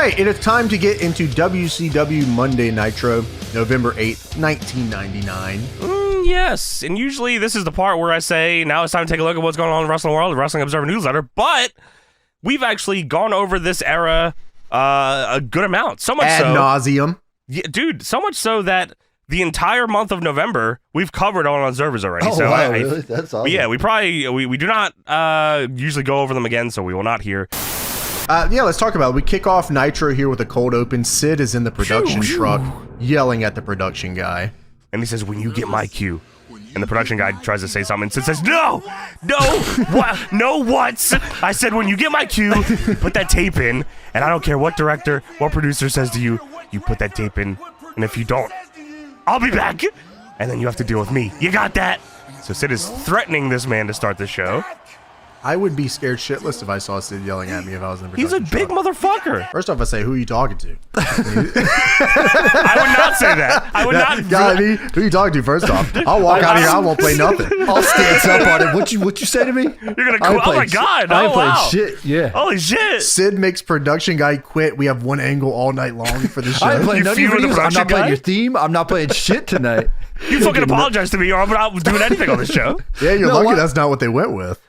right, it is time to get into WCW Monday Nitro, November 8th, 1999. Yes, and usually this is the part where I say, now it's time to take a look at what's going on in the wrestling world, the Wrestling Observer newsletter, but we've actually gone over this era a good amount. So much Ad nauseum. Yeah, dude, so much so that the entire month of November, we've covered on Observers already. Oh, so wow, really? That's awesome. Yeah, we do not usually go over them again, so we will not here. Yeah, let's talk about it. We kick off Nitro here with a cold open. Sid is in the production truck yelling at the production guy. And he says, when you get my cue. And the production guy tries to say something, and Sid says, no, what? No, what? I said, when you get my cue, put that tape in, and I don't care what director, what producer says to you, you put that tape in, and if you don't, I'll be back, and then you have to deal with me. You got that? So Sid is threatening this man to start the show. I would be scared shitless if I saw Sid yelling at me if I was in the He's a production big truck. motherfucker. First off, I say, who are you talking to? I would not say that. I would not. God, who are you talking to, first off? I'll walk out of here, I won't play nothing. I'll stance up on it. What you say to me? You're going to oh my God. I ain't playing wow. shit. Yeah. Holy shit. Sid makes production guy quit. We have one angle all night long for the show. I ain't playing none of your feud with the videos. I'm production not playing guy? your theme. I'm not playing shit tonight. You fucking apologize to me or I'm not doing anything on this show. Yeah, you're No, lucky what? that's not what they went with.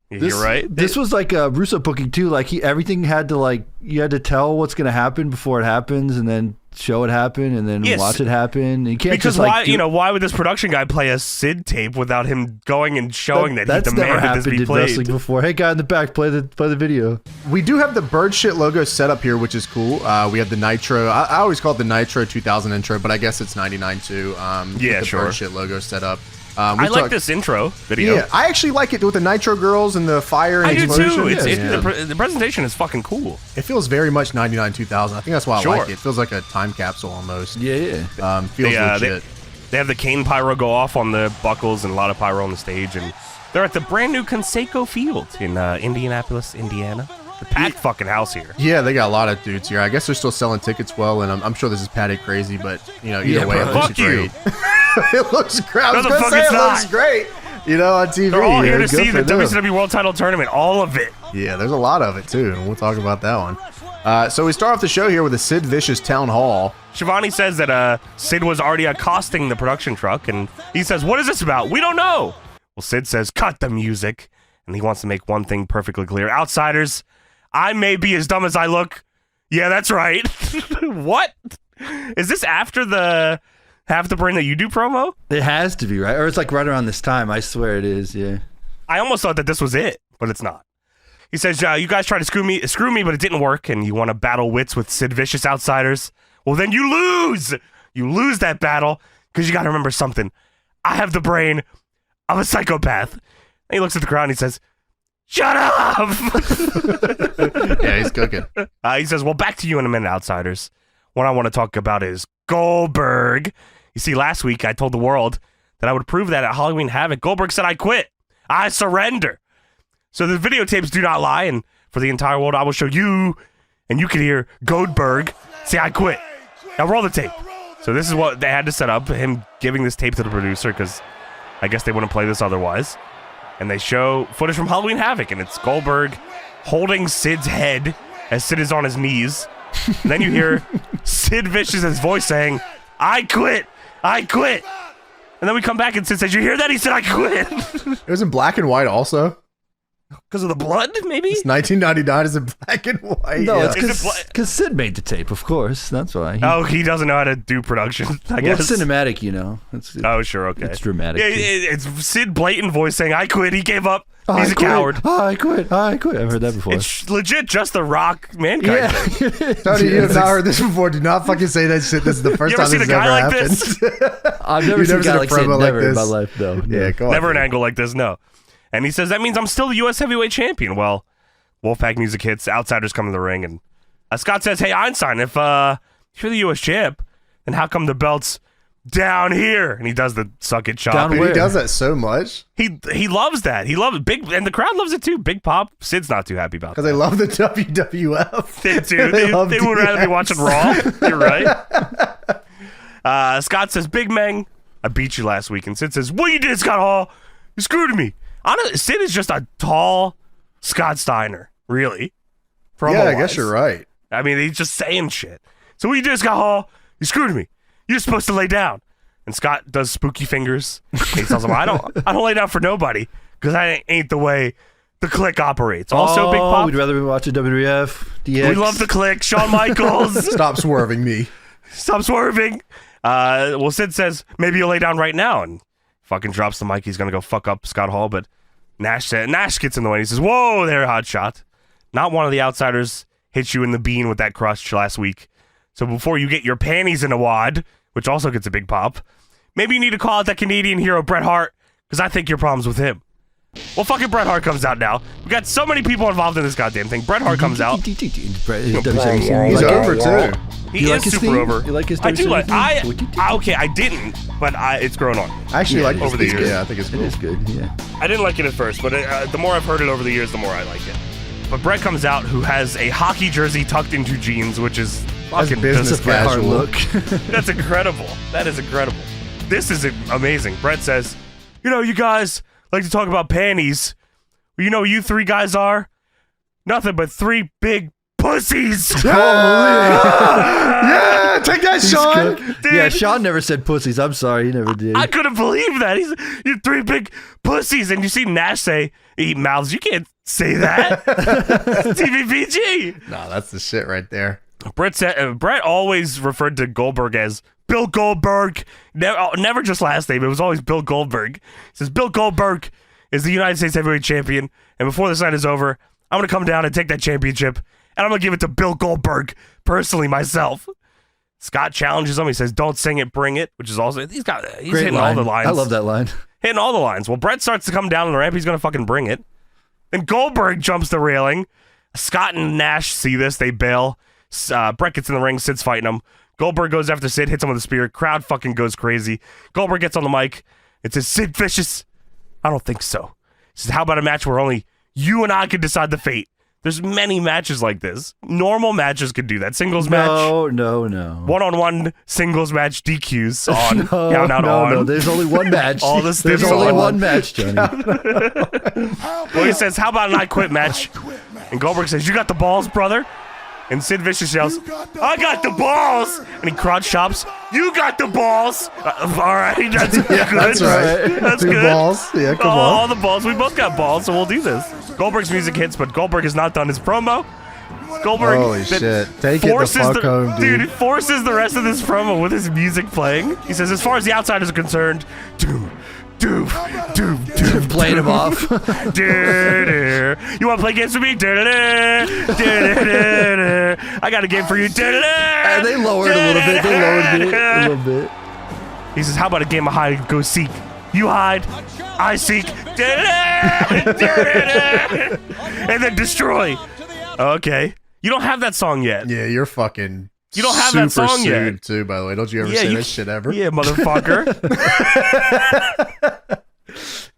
You're right. This was like a Russo booking too. Like everything had to you had to tell what's gonna happen before it happens, and then show it happen, and then watch it happen. And you can't because just why would this production guy play a Sid tape without him going and showing that he that's never demanded happened this be in played? wrestling before. Hey, guy in the back, play the video. We do have the bird shit logo set up here, which is cool. We have the Nitro. I always call it the Nitro 2000 intro, but I guess it's 99 too. Yeah, the sure. Bird shit logo set up. I like this intro video. Yeah, I actually like it with the Nitro Girls and the fire and I do explosion. too. The presentation is fucking cool. It feels very much 99 2000. I think that's why I Sure. like it. It feels like a time capsule almost. Yeah. Feels legit. They have the cane pyro go off on the buckles and a lot of pyro on the stage, and they're at the brand new Conseco Field in Indianapolis, Indiana. The packed fucking house here. Yeah, they got a lot of dudes here. I guess they're still selling tickets well, and I'm sure this is padded crazy, but either way, it looks great. It looks great. I was No, the gonna fuck say it's it not. looks great. On TV. They're all here to Good see for the them. WCW World Title Tournament, all of it. Yeah, there's a lot of it too, and we'll talk about that one. So we start off the show here with a Sid Vicious town hall. Shivani says that Sid was already accosting the production truck, and he says, what is this about? We don't know. Well, Sid says, cut the music, and he wants to make one thing perfectly clear. Outsiders, I may be as dumb as I look. Yeah, that's right. What? Is this after the Half the Brain That You Do promo? It has to be, right? Or it's like right around this time. I swear it is, yeah. I almost thought that this was it, but it's not. He says, you guys tried to screw me, but it didn't work, and you want to battle wits with Sid Vicious outsiders? Well, then you lose! You lose that battle, because you got to remember something. I have the brain of a psychopath. And he looks at the crowd and he says, shut up! Yeah, he's cooking. He says, well, back to you in a minute, outsiders. What I want to talk about is Goldberg. You see, last week I told the world that I would prove that at Halloween Havoc. Goldberg said, I quit. I surrender. So the videotapes do not lie, and for the entire world, I will show you, and you can hear Goldberg say, I quit. Now roll the tape. So this is what they had to set up, him giving this tape to the producer, because I guess they wouldn't play this otherwise. And they show footage from Halloween Havoc, and it's Goldberg holding Sid's head as Sid is on his knees. And then you hear Sid Vicious' voice saying, I quit. I quit. And then we come back and Sid says, you hear that? He said, I quit. It was in black and white also. Because of the blood, maybe? It's 1999 is in black and white. No, yeah. it's because Sid made the tape, of course. That's why. He doesn't know how to do production, I well, guess. it's cinematic, It's, oh, sure, okay. It's dramatic. Yeah, it's Sid blatant voice saying, I quit. He gave up. He's a coward. I quit. I've heard that before. It's legit just the Rock Mankind thing. Tony, you have not heard this before. Do not fucking say that shit. This is the first You ever time seen this a has guy ever like happened. this? I've never You've seen a guy like Sid. promo Never in this. my life, no. Yeah, go on. Never an angle like this, no. And he says, that means I'm still the U.S. heavyweight champion. Well, Wolfpack music hits, outsiders come to the ring, and Scott says, hey, Einstein, if you're the U.S. champ, then how come the belt's down here? And he does the suck it chop. Down where? He does that so much. He loves that. He loves it. Big, and the crowd loves it too. Big Pop. Sid's not too happy about that. Because they love the WWF. They do. They would rather be watching Raw. You're right. Scott says, Big Meng, I beat you last week. And Sid says, what you did, Scott Hall? You screwed me. Honestly, Sid is just a tall Scott Steiner, really. Yeah, I guess you're right. I mean, he's just saying shit. So what you did, Scott Hall, you screwed me. You're supposed to lay down. And Scott does spooky fingers. He tells him, I don't lay down for nobody because I ain't the way the Click operates. Also, Big Pop. We'd rather be watching WWF, DX. We love the Click. Shawn Michaels. Stop swerving me. Stop swerving. Well, Sid says, maybe you'll lay down right now. And fucking drops the mic. He's going to go fuck up Scott Hall. But Nash gets in the way. He says, whoa there, hot shot. Not one of the outsiders hit you in the bean with that crush last week. So before you get your panties in a wad, which also gets a big pop, maybe you need to call out that Canadian hero Bret Hart, because I think your problem's with him. Well, fucking Bret Hart comes out now. We got so many people involved in this goddamn thing. Bret Hart comes out. He's He's over too. He is super over. You like his I do like. theme? Okay, I didn't, but it's grown on. I actually like over the this. years. Yeah, I think it's cool. It is good, yeah. I didn't like it at first, but the more I've heard it over the years, the more I like it. But Bret comes out, who has a hockey jersey tucked into jeans, which is fucking business That's a Bret Hart casual look. That's incredible. That is incredible. This is amazing. Bret says, you guys like to talk about panties. You know you three guys are? Nothing but three big pussies. Yeah, take that, Sean. Dude, Yeah, Sean never said pussies. I'm sorry, he never did. I couldn't believe that. You three big pussies. And you see Nash say, eat mouths. You can't say that. TVPG. No, that's the shit right there. Bret always referred to Goldberg as Bill Goldberg. Never just last name. It was always Bill Goldberg. He says, Bill Goldberg is the United States Heavyweight Champion. And before this night is over, I'm going to come down and take that championship. And I'm going to give it to Bill Goldberg, personally, myself. Scott challenges him. He says, don't sing it, bring it. Which is also, he's Great hitting line. all the lines. I love that line. Hitting all the lines. Well, Bret starts to come down on the ramp. He's going to fucking bring it. Then Goldberg jumps the railing. Scott and Nash see this. They bail. Bret gets in the ring. Sid's fighting him. Goldberg goes after Sid, hits him with a spear. Crowd fucking goes crazy. Goldberg gets on the mic. It says, Sid Vicious. I don't think so. He says, how about a match where only you and I can decide the fate? There's many matches like this. Normal matches could do that. Singles match. No. One-on-one singles match DQs on. Count out on. No. There's only one match. All this There's thing's only on. one match, Johnny. Well, he says, how about an I quit match? And Goldberg says, you got the balls, brother? And Sid Vicious yells, I got the balls! And he crotch chops, you got the balls! All right, that's good. That's right. That's Two good. balls. Yeah, come on. All the balls. We both got balls, so we'll do this. Goldberg's music hits, but Goldberg has not done his promo. Goldberg Holy shit. Take it the fuck home, dude. Dude, forces the rest of this promo with his music playing. He says, as far as the outsiders are concerned, doom. Playing him off. You want to play games with me? I got a game for you. And they lowered a little bit. They lowered it a little bit. He says, how about a game of hide and go seek? You hide, I seek, and then destroy. Okay. You don't have that song yet. Yeah, you're fucking. You don't have that super song sued yet. too, by the way. Don't you ever say this shit ever? Yeah, motherfucker.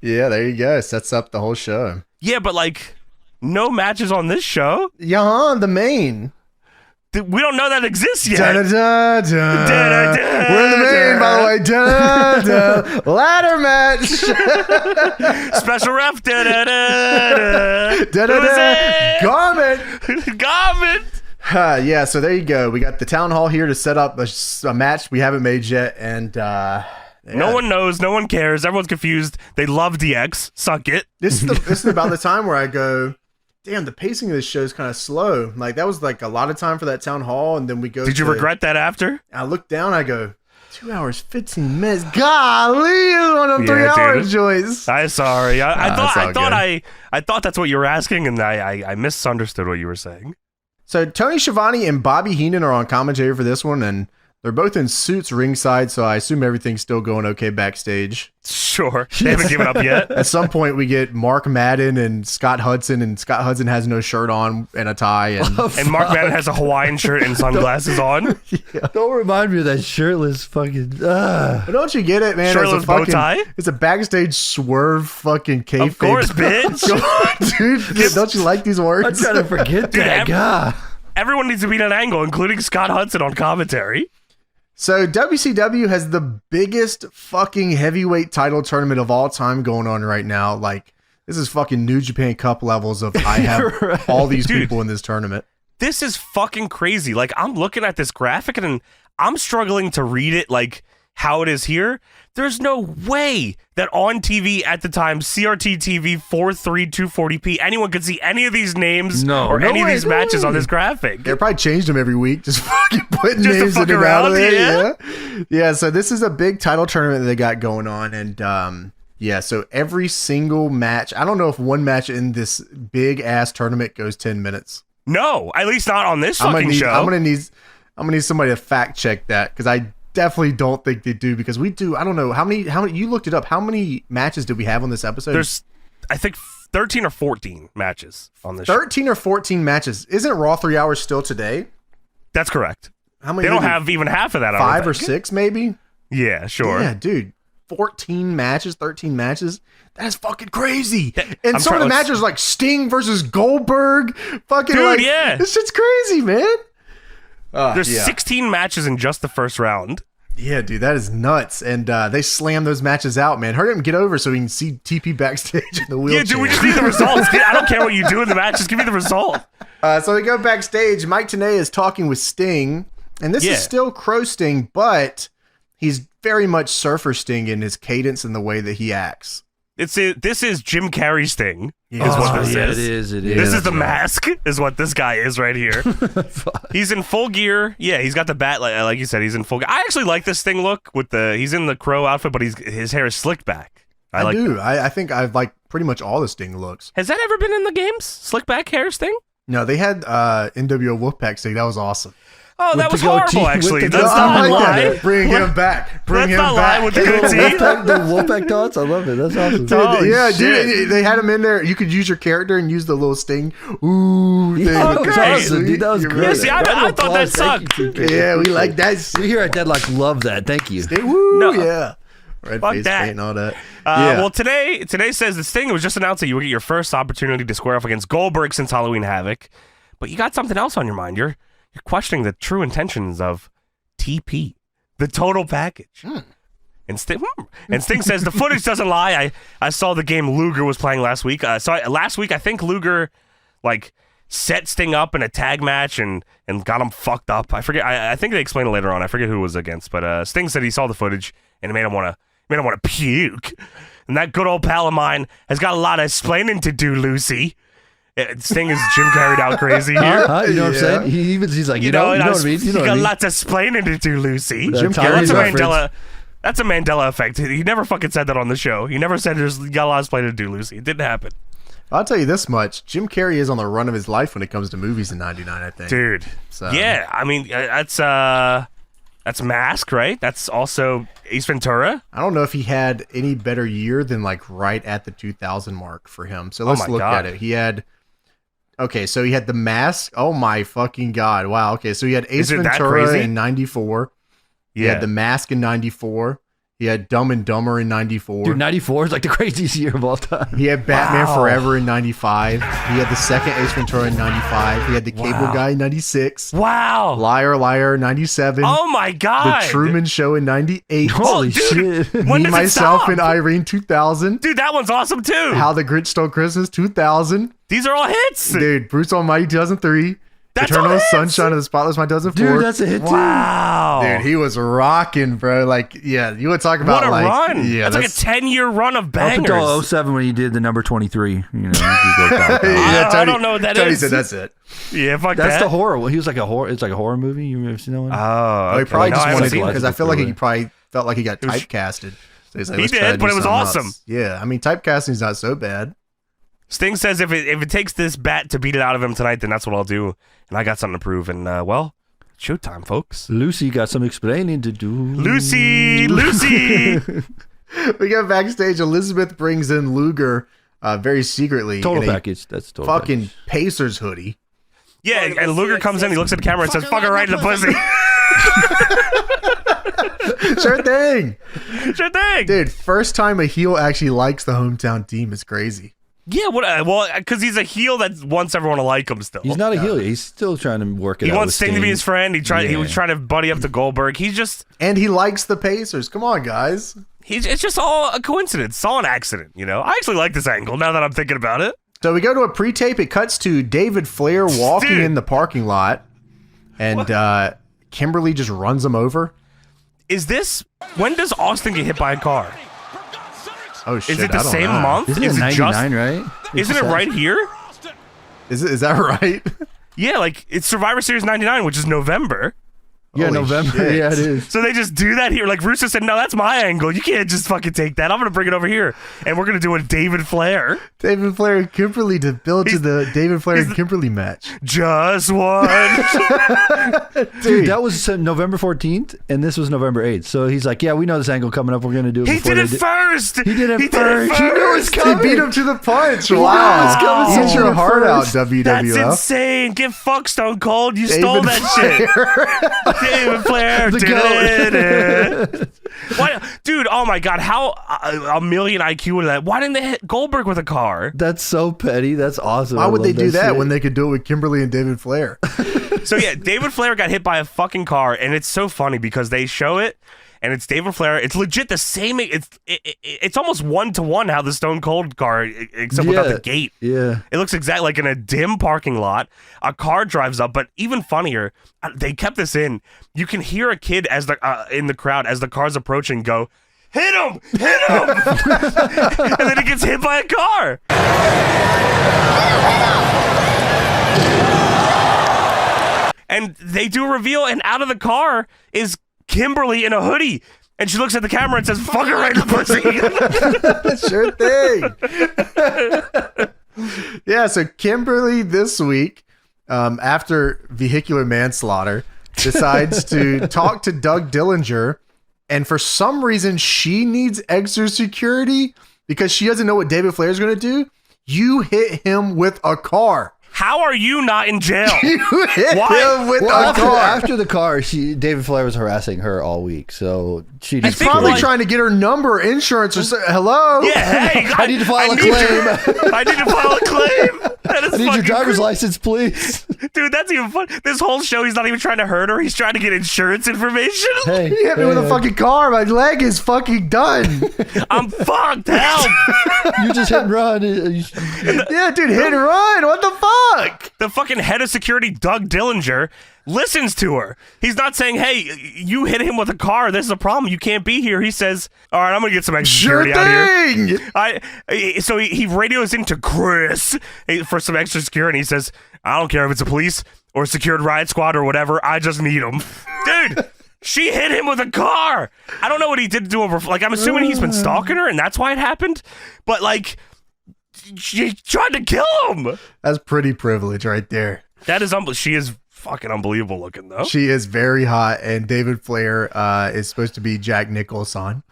Yeah, there you go. Sets up the whole show. Yeah, but like, no matches on this show. Yeah, the main. We don't know that exists yet. Da-da-da-da. We're in the main, by the way. Da-da-da. Ladder match. Special ref. Da-da-da. Da-da-da. Garment. Garment. So there you go. We got the town hall here to set up a match we haven't made yet, and no one knows, no one cares, everyone's confused. They love DX. Suck it. This is about the time where I go, damn, the pacing of this show is kind of slow. Like that was like a lot of time for that town hall, and then we go. Did you regret that after? I look down, I go, 2 hours 15 minutes. Golly, one of them 3 hour joints. I'm sorry. I I thought that's what you were asking, and I misunderstood what you were saying. So Tony Schiavone and Bobby Heenan are on commentary for this one, and they're both in suits ringside, so I assume everything's still going okay backstage. Sure. They haven't given up yet. At some point, we get Mark Madden and Scott Hudson has no shirt on and a tie. And Mark Madden has a Hawaiian shirt and sunglasses on. Yeah. Don't remind me of that shirtless fucking... But don't you get it, man? Shirtless bow tie? It's a backstage swerve fucking kayfabe. Of course, bitch. Dude, don't you like these words? I'm trying to forget that guy. Everyone needs to be at an angle, including Scott Hudson on commentary. So WCW has the biggest fucking heavyweight title tournament of all time going on right now. Like, this is fucking New Japan Cup levels of I have all these people in this tournament. this is fucking crazy. Like, I'm looking at this graphic and I'm struggling to read it like how it is here. There's no way that on TV at the time, CRT TV 43240p, anyone could see any of these names or any of these matches on this graphic. They probably changed them every week, just fucking putting Just to names fuck in and out of around, it. Yeah. So this is a big title tournament that they got going on, and so every single match. I don't know if one match in this big ass tournament goes 10 minutes. No, at least not on this fucking show. I'm gonna need somebody to fact check that, because I definitely don't think they do, because we do. I don't know how many. You looked it up? How many matches did we have on this episode? There's, I think, 13 or 14 matches on this. 13 or 14 matches. Isn't Raw 3 hours still today? That's correct. How many? They don't have even half of that. 5 or 6, maybe. Yeah, sure. Yeah, dude. 14 matches, 13 matches. That's fucking crazy. And I'm some of the matches like Sting versus Goldberg. Fucking dude, yeah. This shit's crazy, man. There's 16 matches in just the first round. Yeah, dude, that is nuts. And they slam those matches out, man. Hurry up and get over so we can see TP backstage in the wheelchair. Yeah, dude, we just need the results. I don't care what you do in the match. Just give me the result. So we go backstage. Mike Tenay is talking with Sting. And this is still Crow Sting, but he's very much Surfer Sting in his cadence and the way that he acts. This is Jim Carrey Sting. Yeah. Is what this is. It is. This is the mask, is what this guy is right here. He's in full gear. Yeah, he's got the bat, like you said, he's in full gear. I actually like this Sting look with he's in the Crow outfit, but his hair is slicked back. I do. I think I've like pretty much all the Sting looks. Has that ever been in the games? Slick back hair Sting? No, they had NWO Wolfpack Sting. That was awesome. Oh, that was horrible, actually. That's I not like lie. that. Bring him back. Bring Let's him not back. lie with the goatee. The Wolfpack dots, I love it. That's awesome. Dude, Oh, yeah, shit. dude, they had him in there. You could use your character and use the little Sting. Ooh, thing. Yeah, that was awesome, dude. That was You're great. Yeah, see, I thought that sucked. Yeah, we like that. We here at Deadlock love that. Thank you. Woo, No. yeah. Red Fuck face that. paint and all that. Well, today says the Sting was just announced that you will get your first opportunity to square off against Goldberg since Halloween Havoc, but you got something else on your mind. You're questioning the true intentions of TP, the total package. And Sting says the footage doesn't lie. I saw the game Luger was playing last week. Last week I think Luger like set Sting up in a tag match and got him fucked up. I forget. I think they explain it later on. I forget who it was against, but Sting said he saw the footage and it made him want to puke. And that good old pal of mine has got a lot of explaining to do, Lucy. Sting is Jim Carreyed out crazy here. You know what I'm saying? He's like, you know what I mean? You got lots of explaining to do, Lucy. Jim That's Carrey's That's a Mandela effect. He never fucking said that on the show. He never said there's got a lot of explaining to do, Lucy. It didn't happen. I'll tell you this much. Jim Carrey is on the run of his life when it comes to movies in 99, I think. Dude. So. Yeah, I mean, that's Mask, right? That's also Ace Ventura. I don't know if he had any better year than like right at the 2000 mark for him. So let's look at it. He had... Okay, so he had The Mask. Oh my fucking God. Wow. Okay, so he had Ace Ventura in 94. He had The Mask in 94. He had Dumb and Dumber in 94. Dude, 94 is like the craziest year of all time. He had Batman Forever in 95. He had the second Ace Ventura in 95. He had The Cable Guy in 96. Wow. Liar Liar 97. Oh my God. The Truman Show in 98. Holy shit. When Me, does Myself, it stop? and Irene 2000. Dude, that one's awesome too. How the Grinch Stole Christmas 2000. These are all hits. Dude, Bruce Almighty 2003. That's Eternal all hits. Sunshine of the Spotless Mind 2004. Dude, that's a hit too. Wow. Dude, he was rocking, bro. Like, yeah, you would talk about What a like, run. Yeah, that's like a 10-year run of Up bangers. until 07 when he did the number 23. You know, I don't know what that Tony is. said that's it. Yeah, fuck that's that. the horror. He was like a horror. It's like a horror movie. You ever seen that one? Oh, He okay. probably No, just I wanted haven't to, seen it. because I feel like he probably felt like he got was- typecasted. So he's like, He let's try to did, do but it was something awesome. else. Yeah, I mean, typecasting's not so bad. Sting says if it takes this bat to beat it out of him tonight, then that's what I'll do. And I got something to prove. And, well, showtime, folks. Lucy got some explaining to do. Lucy! We go backstage. Elizabeth brings in Luger very secretly. Total in a package. That's total fucking package. Pacers hoodie. Yeah, and Luger comes in, he looks at the camera and says, fuck her right in the pussy. Sure thing. Sure thing. Dude, first time a heel actually likes the hometown team is crazy. Yeah, well, because he's a heel that wants everyone to like him still. He's not a heel. He's still trying to work it out. He wants with Sting to be his friend. He was Yeah. trying to buddy up to Goldberg. And he likes the Pacers. Come on, guys. It's just all a coincidence. It's all an accident, you know? I actually like this angle now that I'm thinking about it. So we go to a pre-tape. It cuts to David Flair walking in the parking lot, and Kimberly just runs him over. When does Austin get hit by a car? Oh shit! Is it the same month? Isn't it 99, right? Isn't it right here? Is that right? Yeah, like it's Survivor Series 99, which is November. Yeah, Holy November. shit. Yeah, it is. So they just do that here. Like Russo said, no, that's my angle. You can't just fucking take that. I'm gonna bring it over here, and we're gonna do a David Flair. David Flair and Kimberly to build to the David Flair and Kimberly match. Just one. Dude, that was November 14th, and this was November 8th. So he's like, yeah, we know this angle coming up. We're gonna do it. He did it first. He did it first. He knew it was He coming. beat him to the punch. Wow. Wow. It was coming Eat so your heart out, first. WWF. That's insane. Get fucked, Stone Cold. You stole that shit. David Flair The did goat. it. Why, dude, oh my God. How a million IQ with that. Why didn't they hit Goldberg with a car? That's so petty. That's awesome. Why would they do that shit. when they could do it with Kimberly and David Flair? So yeah, David Flair got hit by a fucking car, and it's so funny because they show it, and it's David Flair. It's legit the same. It's almost 1-to-1 how the Stone Cold car, except without the gate. Yeah. It looks exactly like in a dim parking lot. A car drives up, but even funnier, they kept this in. You can hear a kid as in the crowd as the car's approaching go, "Hit him! Hit him!" And then he gets hit by a car. And they do a reveal, and out of the car is Kimberly in a hoodie. And she looks at the camera and says, "Fuck it right in the pussy." Sure thing. Yeah, so Kimberly this week, after vehicular manslaughter, decides to talk to Doug Dillinger. And for some reason, she needs extra security because she doesn't know what David Flair is going to do. You hit him with a car. How are you not in jail? You hit him with a after, car. after the car, David Flair was harassing her all week, so she just He's probably trying to get her number, insurance, or hello. Yeah, hey, I need to file a claim. I need to file a claim. That is I need your fucking driver's crazy. license, please. Dude, that's even fun. This whole show, he's not even trying to hurt her. He's trying to get insurance information. Hey, You hit me with a fucking car. My leg is fucking done. I'm fucked. Help. You just hit and run. Yeah, dude, hit and run. What the fuck? The fucking head of security, Doug Dillinger, listens to her. He's not saying, "Hey, you hit him with a car. This is a problem. You can't be here." He says, "All right, I'm gonna get some extra security out here." So he radios into Chris for some extra security. He says, "I don't care if it's a police or a secured riot squad or whatever. I just need them." Dude, she hit him with a car. I don't know what he did to her. Like, I'm assuming he's been stalking her and that's why it happened. But like, she tried to kill him. That's pretty privilege right there. That is she is fucking unbelievable looking though. She is very hot, and David Flair is supposed to be Jack Nicholson.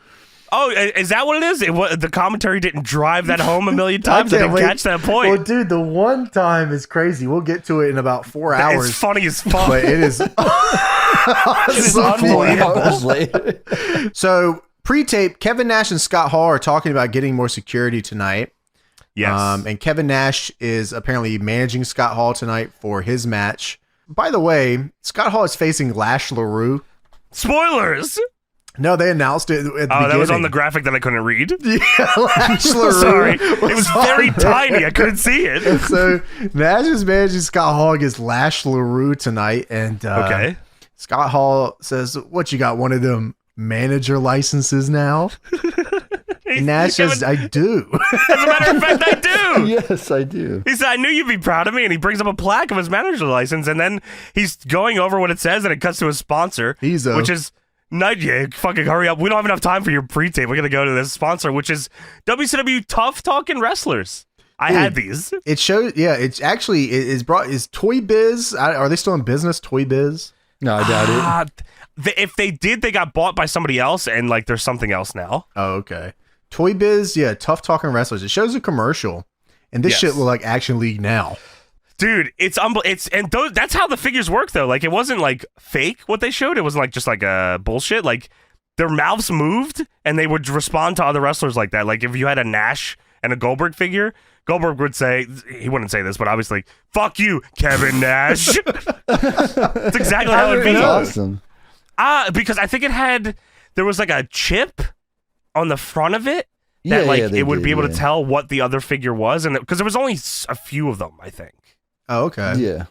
Oh, is that what it is? The commentary didn't drive that home a million times. I didn't catch that point. Well, dude, the one time is crazy. We'll get to it in about 4 hours. It's funny as fuck. But it is It's unbelievable. So, pre-tape, Kevin Nash and Scott Hall are talking about getting more security tonight. Yes. And Kevin Nash is apparently managing Scott Hall tonight for his match. By the way, Scott Hall is facing Lash LaRue. Spoilers. No, they announced it at the beginning. That was on the graphic that I couldn't read. Yeah, Lash LaRue. Sorry. It was very tiny. I couldn't see it. And so Nash is managing Scott Hall against Lash LaRue tonight. And Okay. Scott Hall says, "What, you got one of them manager licenses now?" And Nash says, "I do." As a matter of fact, I do. Yes, I do. He said, "I knew you'd be proud of me," and he brings up a plaque of his manager license, and then he's going over what it says, and it cuts to his sponsor, which is yeah, fucking hurry up. We don't have enough time for your pre-tape. We're gonna go to this sponsor, which is WCW Tough Talking Wrestlers. I had these. It shows, yeah. It's actually is Toy Biz. Are they still in business? Toy Biz? No, I doubt it. If they did, they got bought by somebody else, and like there's something else now. Oh, okay. Toy Biz, yeah. Tough Talking Wrestlers. It shows a commercial, and this shit look like Action League now. Dude, that's how the figures work though. Like, it wasn't like fake what they showed. It wasn't like just like bullshit. Like, their mouths moved and they would respond to other wrestlers like that. Like, if you had a Nash and a Goldberg figure, Goldberg would say, he wouldn't say this, but obviously, "Fuck you, Kevin Nash." That's exactly how it'd be. That's awesome. Because I think there was like a chip on the front of it. that it would be able to tell what the other figure was, and because there was only a few of them, I think. Oh, okay. Yeah.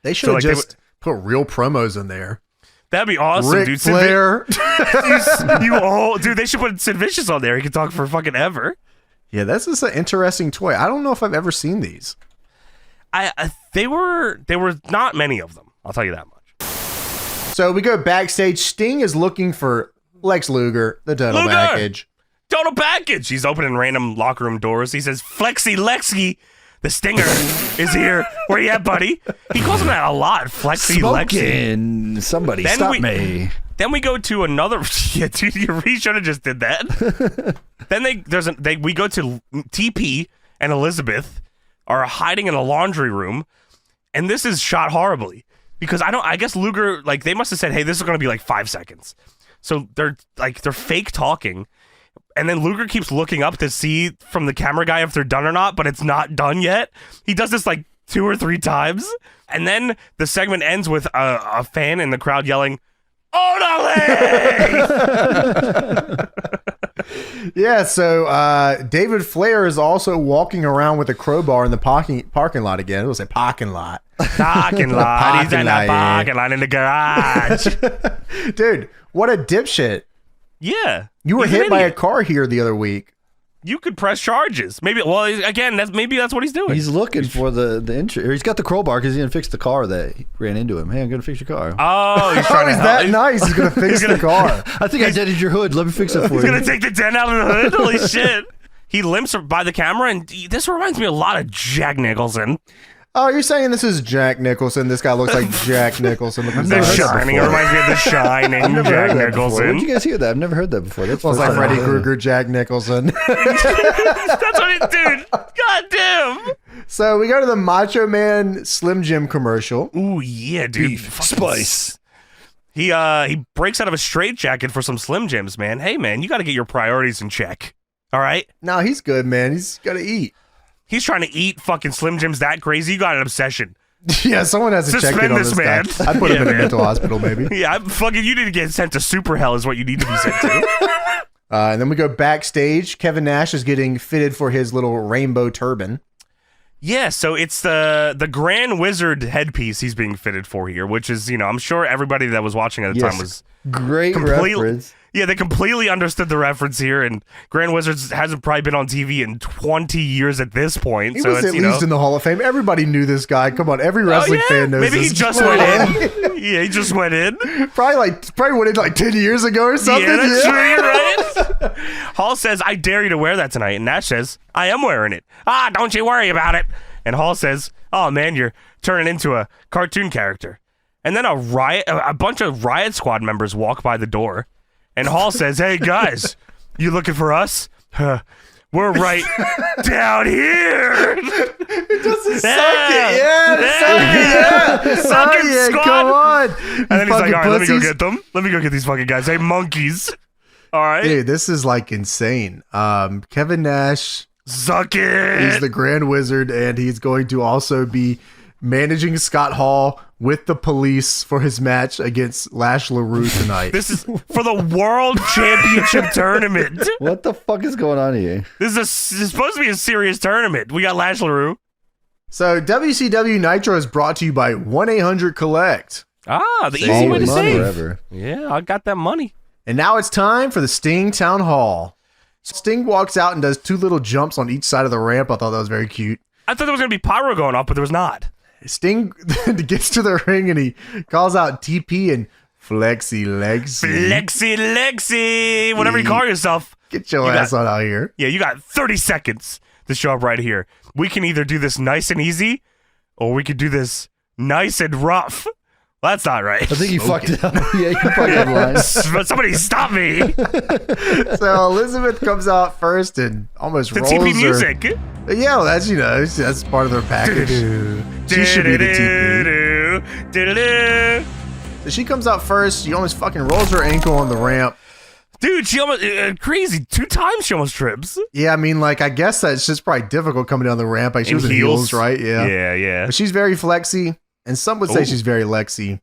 They should have just put real promos in there. That'd be awesome, dude. Flair. Dude, they should put Sid Vicious on there. He could talk for fucking ever. Yeah, this is an interesting toy. I don't know if I've ever seen these. There were not many of them. I'll tell you that much. So we go backstage. Sting is looking for Lex Luger, the total package. Total package. He's opening random locker room doors. He says, "Flexi Lexi, the Stinger is here. Where you at, buddy?" He calls him that a lot. Flexi Lexi. Somebody stop me. Then we go to another. Yeah, dude, you should have just did that. Then we go to TP and Elizabeth are hiding in a laundry room, and this is shot horribly because I guess Luger, like, they must have said, "Hey, this is going to be like 5 seconds." So they're fake talking. And then Luger keeps looking up to see from the camera guy if they're done or not, but it's not done yet. He does this like 2 or 3 times. And then the segment ends with a fan in the crowd yelling, "Orale!" Yeah, so David Flair is also walking around with a crowbar in the parking lot again. It was a parking lot. Parking lot. He's in the parking lot in the garage. Dude, what a dipshit. Yeah. You were hit by a car here the other week. You could press charges. Maybe. Well, again, that's what he's doing. He's looking for the insurance. He's got the crowbar because he's gonna fix the car that ran into him. Hey, I'm gonna fix your car. Oh, he's trying to help. That nice. He's gonna fix the car. I think I dented your hood. Let me fix it for you. He's gonna take the dent out of the hood. Holy shit! He limps by the camera, and this reminds me a lot of Jack Nicholson. Oh, you're saying this is Jack Nicholson? This guy looks like Jack Nicholson. The Shining. It reminds me of The Shining. Jack Nicholson. Where'd you guys hear that? I've never heard that before. That smells like Freddy Krueger, Jack Nicholson. That's what it, dude. God damn. So we go to the Macho Man Slim Jim commercial. Ooh yeah, dude. Beef spice. He breaks out of a straitjacket for some Slim Jims, man. Hey man, you got to get your priorities in check. All right. No, he's good, man. He's got to eat. He's trying to eat fucking Slim Jims that crazy. You got an obsession. Yeah, someone has to check in on this man. guy. I'd put him in a mental hospital, maybe. Yeah, you need to get sent to super hell is what you need to be sent to. And then we go backstage. Kevin Nash is getting fitted for his little rainbow turban. Yeah, so it's the Grand Wizard headpiece he's being fitted for here, which is, I'm sure everybody that was watching at the time was great reference. Yeah, they completely understood the reference here, and Grand Wizards hasn't probably been on TV in 20 years at this point. He was at least in the Hall of Fame. Everybody knew this guy. Come on, every wrestling fan knows Maybe this. He just went in. Yeah, he just went in. Probably went in like 10 years ago or something. Yeah, that's true, you're right. Hall says, "I dare you to wear that tonight," and Nash says, "I am wearing it." "Ah, don't you worry about it." And Hall says, "Oh man, you're turning into a cartoon character." And then a bunch of Riot Squad members walk by the door. And Hall says, "Hey guys, you looking for us? We're right down here." It doesn't suck it. Suck it, squad. Come on. And then he's like, "All right, let me go get them. Let me go get these fucking guys. Hey, monkeys." All right. Dude, this is like insane. Kevin Nash. Suck it. He's the Grand Wizard, and he's going to also be managing Scott Hall with the police for his match against Lash LaRue tonight. This is for the World Championship Tournament. What the fuck is going on here? This is supposed to be a serious tournament. We got Lash LaRue. So WCW Nitro is brought to you by 1-800-COLLECT. Ah, the easy way to save. Forever. Yeah, I got that money. And now it's time for the Sting Town Hall. Sting walks out and does 2 little jumps on each side of the ramp. I thought that was very cute. I thought there was going to be pyro going off, but there was not. Sting gets to the ring and he calls out TP and Flexi Lexi. Whatever you call yourself. Get your ass on out here. Yeah, you got 30 seconds to show up right here. We can either do this nice and easy, or we could do this nice and rough. Well, that's not right. I think you fucked it up. Yeah, you fucked up line. Somebody stop me. So Elizabeth comes out first and almost rolls TP her. music. Yeah, well, that's part of their package. She should be the TP. So she comes out first. She almost fucking rolls her ankle on the ramp. Dude, she almost crazy. 2 times she almost trips. Yeah, I mean, like, I guess that's just probably difficult coming down the ramp. Like, she was in heels, right? Yeah. Yeah. But she's very flexy, and some would say she's very Lexi.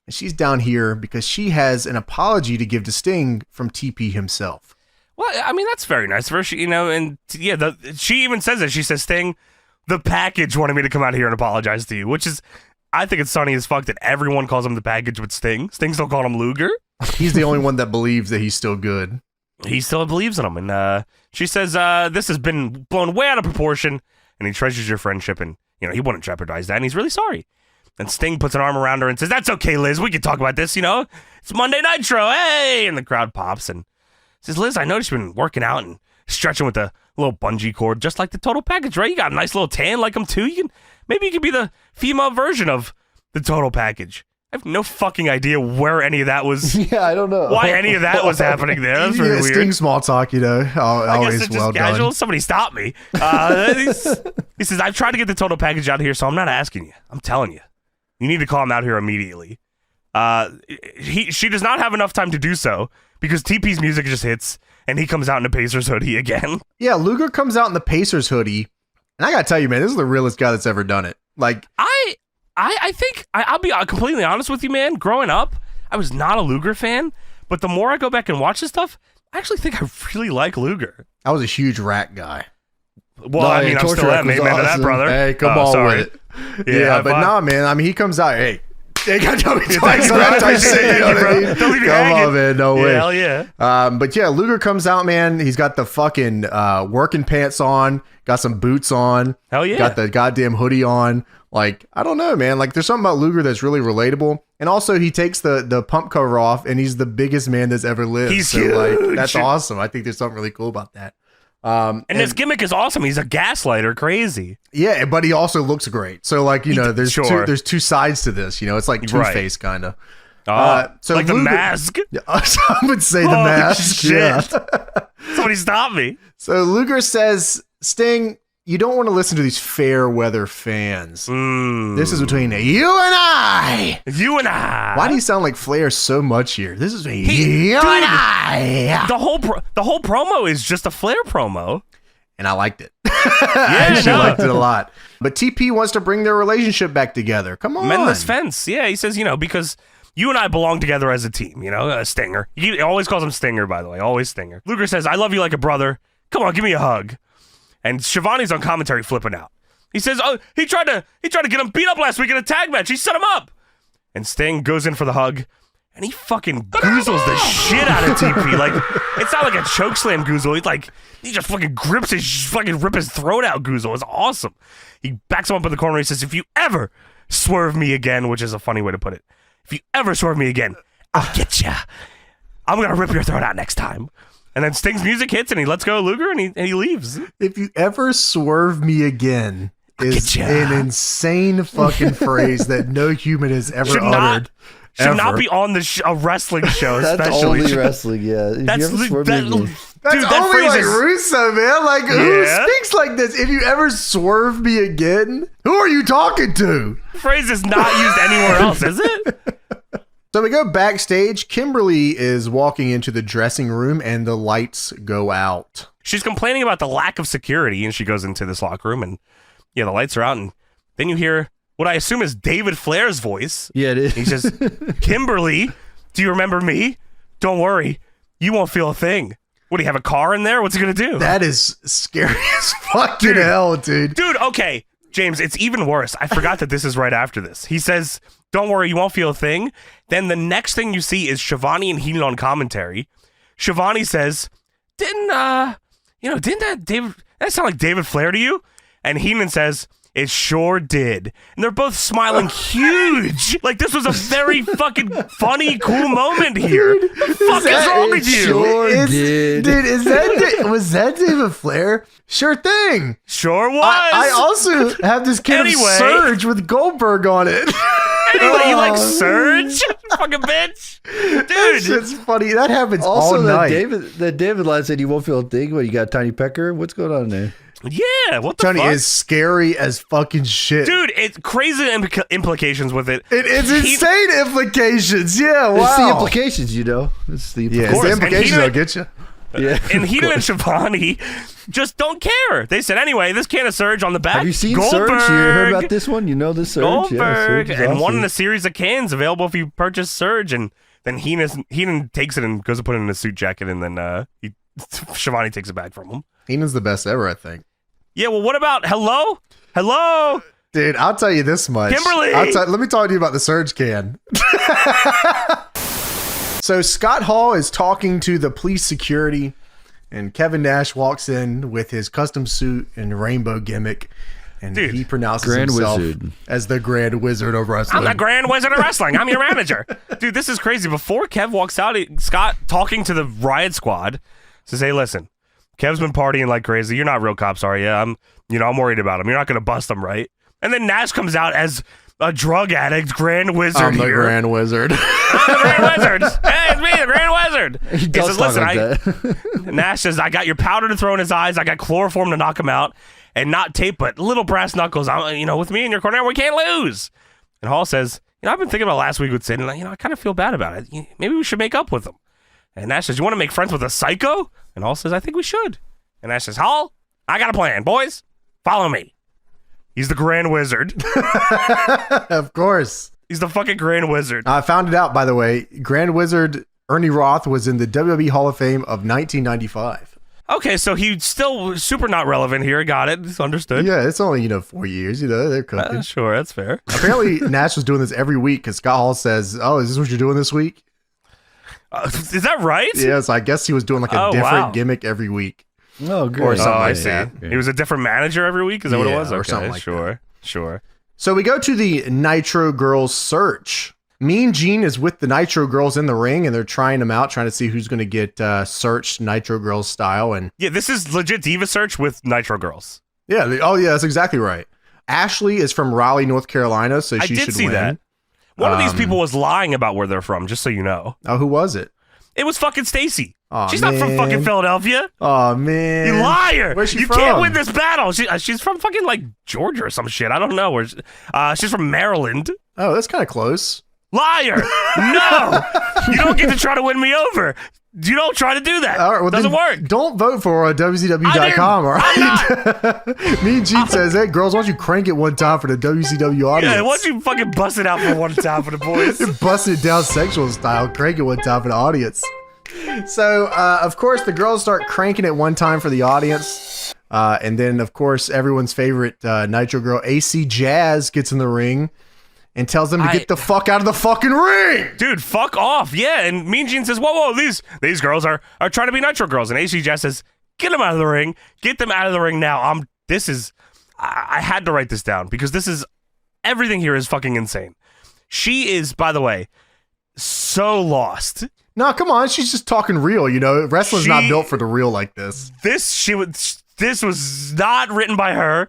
And she's down here because she has an apology to give to Sting from TP himself. Well, I mean, that's very nice of her. She, and yeah, she even says it. She says, Sting, the package wanted me to come out here and apologize to you, which is, I think it's funny as fuck that everyone calls him the package but Sting. Sting still call him Luger. He's the only one that believes that he's still good. He still believes in him. And she says, this has been blown way out of proportion, and he treasures your friendship, and, he wouldn't jeopardize that, and he's really sorry. And Sting puts an arm around her and says, that's okay, Liz. We can talk about this, It's Monday Nitro, hey! And the crowd pops and says, Liz, I noticed you've been working out and stretching with a little bungee cord, just like the Total Package, right? You got a nice little tan like him, too. Maybe you could be the female version of the Total Package. I have no fucking idea where any of that was. Yeah, I don't know. Why any of that was happening there. That's really weird. Sting small talk, I always guess it's well just casual. done. Somebody stop me. He says, I've tried to get the Total Package out of here, so I'm not asking you. I'm telling you. You need to call him out here immediately. She does not have enough time to do so because TP's music just hits and he comes out in a Pacers hoodie again. Yeah, Luger comes out in the Pacers hoodie, and I gotta tell you, man, this is the realest guy that's ever done it. Like, I think I'll be completely honest with you, man. Growing up, I was not a Luger fan, but the more I go back and watch this stuff, I actually think I really like Luger. I was a huge Rat guy. Well, I mean, I'm still that amen to that, brother. Hey, come on with it. Yeah, but nah, man. I mean, he comes out. Hey, they got to tell me twice. Come on, man. No way. Hell yeah. But yeah, Luger comes out, man. He's got the fucking working pants on, got some boots on. Hell yeah. Got the goddamn hoodie on. Like, I don't know, man. Like, there's something about Luger that's really relatable. And also, he takes the pump cover off, and he's the biggest man that's ever lived. He's huge. Like, that's awesome. I think there's something really cool about that. And his gimmick is awesome. He's a gaslighter, crazy. Yeah, but he also looks great. So, like, there's two sides to this. It's like Two-Face kind of. So like Luger, the mask. I would say the mask. Shit. Yeah. Somebody stop me. So Luger says, Sting, you don't want to listen to these fair weather fans. This is between you and I. You and I. Why do you sound like Flair so much here? This is between you and I. The whole promo is just a Flair promo. And I liked it. I actually liked it a lot. But TP wants to bring their relationship back together. Come on. Mend this fence. Yeah, he says, because you and I belong together as a team, Stinger. He always calls him Stinger, by the way. Always Stinger. Luger says, I love you like a brother. Come on, give me a hug. And Shivani's on commentary flipping out. He says, "Oh, he tried to get him beat up last week in a tag match. He set him up." And Sting goes in for the hug, and he fucking goozles the shit out of TP. Like, it's not like a chokeslam goozle. He just fucking grips rip his throat out goozle. It's awesome. He backs him up in the corner. He says, "If you ever swerve me again," which is a funny way to put it. "If you ever swerve me again, I'll get ya. I'm gonna rip your throat out next time." And then Sting's music hits, and he lets go of Luger, and he leaves. If you ever swerve me again is an insane fucking phrase that no human has ever uttered. Should not be on a wrestling show, That's especially. Only wrestling, yeah. That's only like Russo, man. Like, who speaks like this? If you ever swerve me again, who are you talking to? The phrase is not used anywhere else, is it? So we go backstage. Kimberly is walking into the dressing room and the lights go out. She's complaining about the lack of security, and she goes into this locker room and the lights are out, and then you hear what I assume is David Flair's voice. Yeah, it is. He says, "Kimberly, do you remember me? Don't worry, you won't feel a thing." What, do you have a car in there? What's he gonna do? That is scary as fucking hell, dude. Dude, okay. James, it's even worse. I forgot that this is right after this. He says, "Don't worry, you won't feel a thing." Then the next thing you see is Shivani and Heenan on commentary. Shivani says, didn't that sound like David Flair to you? And Heenan says, "It sure did." And they're both smiling huge. Like, this was a very fucking funny, cool moment here. Dude, the fuck is wrong with you? Sure did. Dude, was that David Flair? Sure thing. Sure was. I also have this kid of Surge with Goldberg on it. Anyway, you like Surge? Fucking bitch. Dude. That shit's funny. That happens all night. That David line said you won't feel a thing. What, you got Tiny Pecker? What's going on there? Yeah, what the Tony fuck? is scary as fucking shit. Dude, it's crazy implications with it. It's insane implications. Yeah, wow. It's the implications, It's the implications that'll get you. Yeah. And Heenan and Shivani just don't care. They said, anyway, this can of Surge on the back. Have you seen Goldberg, Surge? You heard about this one? You know this Surge? Goldberg, yeah, Surge and awesome. one in a series of cans available if you purchase Surge. And then Heenan takes it and goes to put it in a suit jacket, and then he Shivani takes it back from him. Heenan's the best ever, I think. Yeah, well, what about hello? Hello? Dude, I'll tell you this much. Kimberly! Let me talk to you about the Surge can. So Scott Hall is talking to the police security, and Kevin Nash walks in with his custom suit and rainbow gimmick, and he pronounces himself as the Grand Wizard of Wrestling. I'm the Grand Wizard of Wrestling. I'm your manager. Dude, this is crazy. Before Kev walks out, Scott talking to the Riot Squad says, hey, listen, Kev's been partying like crazy. You're not real cops, are you? I'm worried about him. You're not going to bust him, right? And then Nash comes out as a drug addict, Grand Wizard. I'm the Grand Wizard. I'm the Grand Wizard. Hey, it's me, the Grand Wizard. He says, listen, Nash says, I got your powder to throw in his eyes. I got chloroform to knock him out. And not tape, but little brass knuckles. With me in your corner, we can't lose. And Hall says, I've been thinking about last week with Sid, and I kind of feel bad about it. Maybe we should make up with him. And Nash says, you want to make friends with a psycho? And Hall says, I think we should. And Nash says, Hall, I got a plan, boys. Follow me. He's the Grand Wizard. Of course. He's the fucking Grand Wizard. I found it out, by the way. Grand Wizard Ernie Roth was in the WWE Hall of Fame of 1995. Okay, so he's still super not relevant here. Got it. It's understood. Yeah, it's only, 4 years. They're cooking. Sure, that's fair. Apparently, Nash was doing this every week because Scott Hall says, oh, is this what you're doing this week? Is that right? Yeah, so I guess he was doing like a different gimmick every week. Oh, good. Or something I see. Yeah. He was a different manager every week? Is that what it was? Or something like that. Sure. So we go to the Nitro Girls search. Mean Gene is with the Nitro Girls in the ring, and they're trying them out, trying to see who's going to get searched Nitro Girls style. And yeah, this is legit Diva search with Nitro Girls. Yeah. That's exactly right. Ashley is from Raleigh, North Carolina, so she should win. I did see that. One of these people was lying about where they're from, just so you know. Oh, who was it? It was fucking Stacy. She's not from fucking Philadelphia. Oh, man. You liar. Where's she you from? Can't win this battle. She's from fucking like Georgia or some shit. I don't know. She's from Maryland. Oh, that's kind of close. Liar! No! You don't get to try to win me over. You don't try to do that. All right, well, doesn't work. Don't vote for her on WCW.com, all right? Mean Gene says, hey, girls, why don't you crank it one time for the WCW audience? Yeah, why don't you fucking bust it out for one time for the boys? Bust it down sexual style. Crank it one time for the audience. So, of course, the girls start cranking it one time for the audience. And then, of course, everyone's favorite Nitro girl, AC Jazz, gets in the ring and tells them to get the fuck out of the fucking ring. Dude, fuck off. Yeah, and Mean Gene says, whoa, these girls are trying to be Nitro Girls. And AC Jazz says, get them out of the ring. Get them out of the ring now. I had to write this down because everything here is fucking insane. She is, by the way, so lost. No, come on. She's just talking real, Wrestling's not built for the real like this. This was not written by her.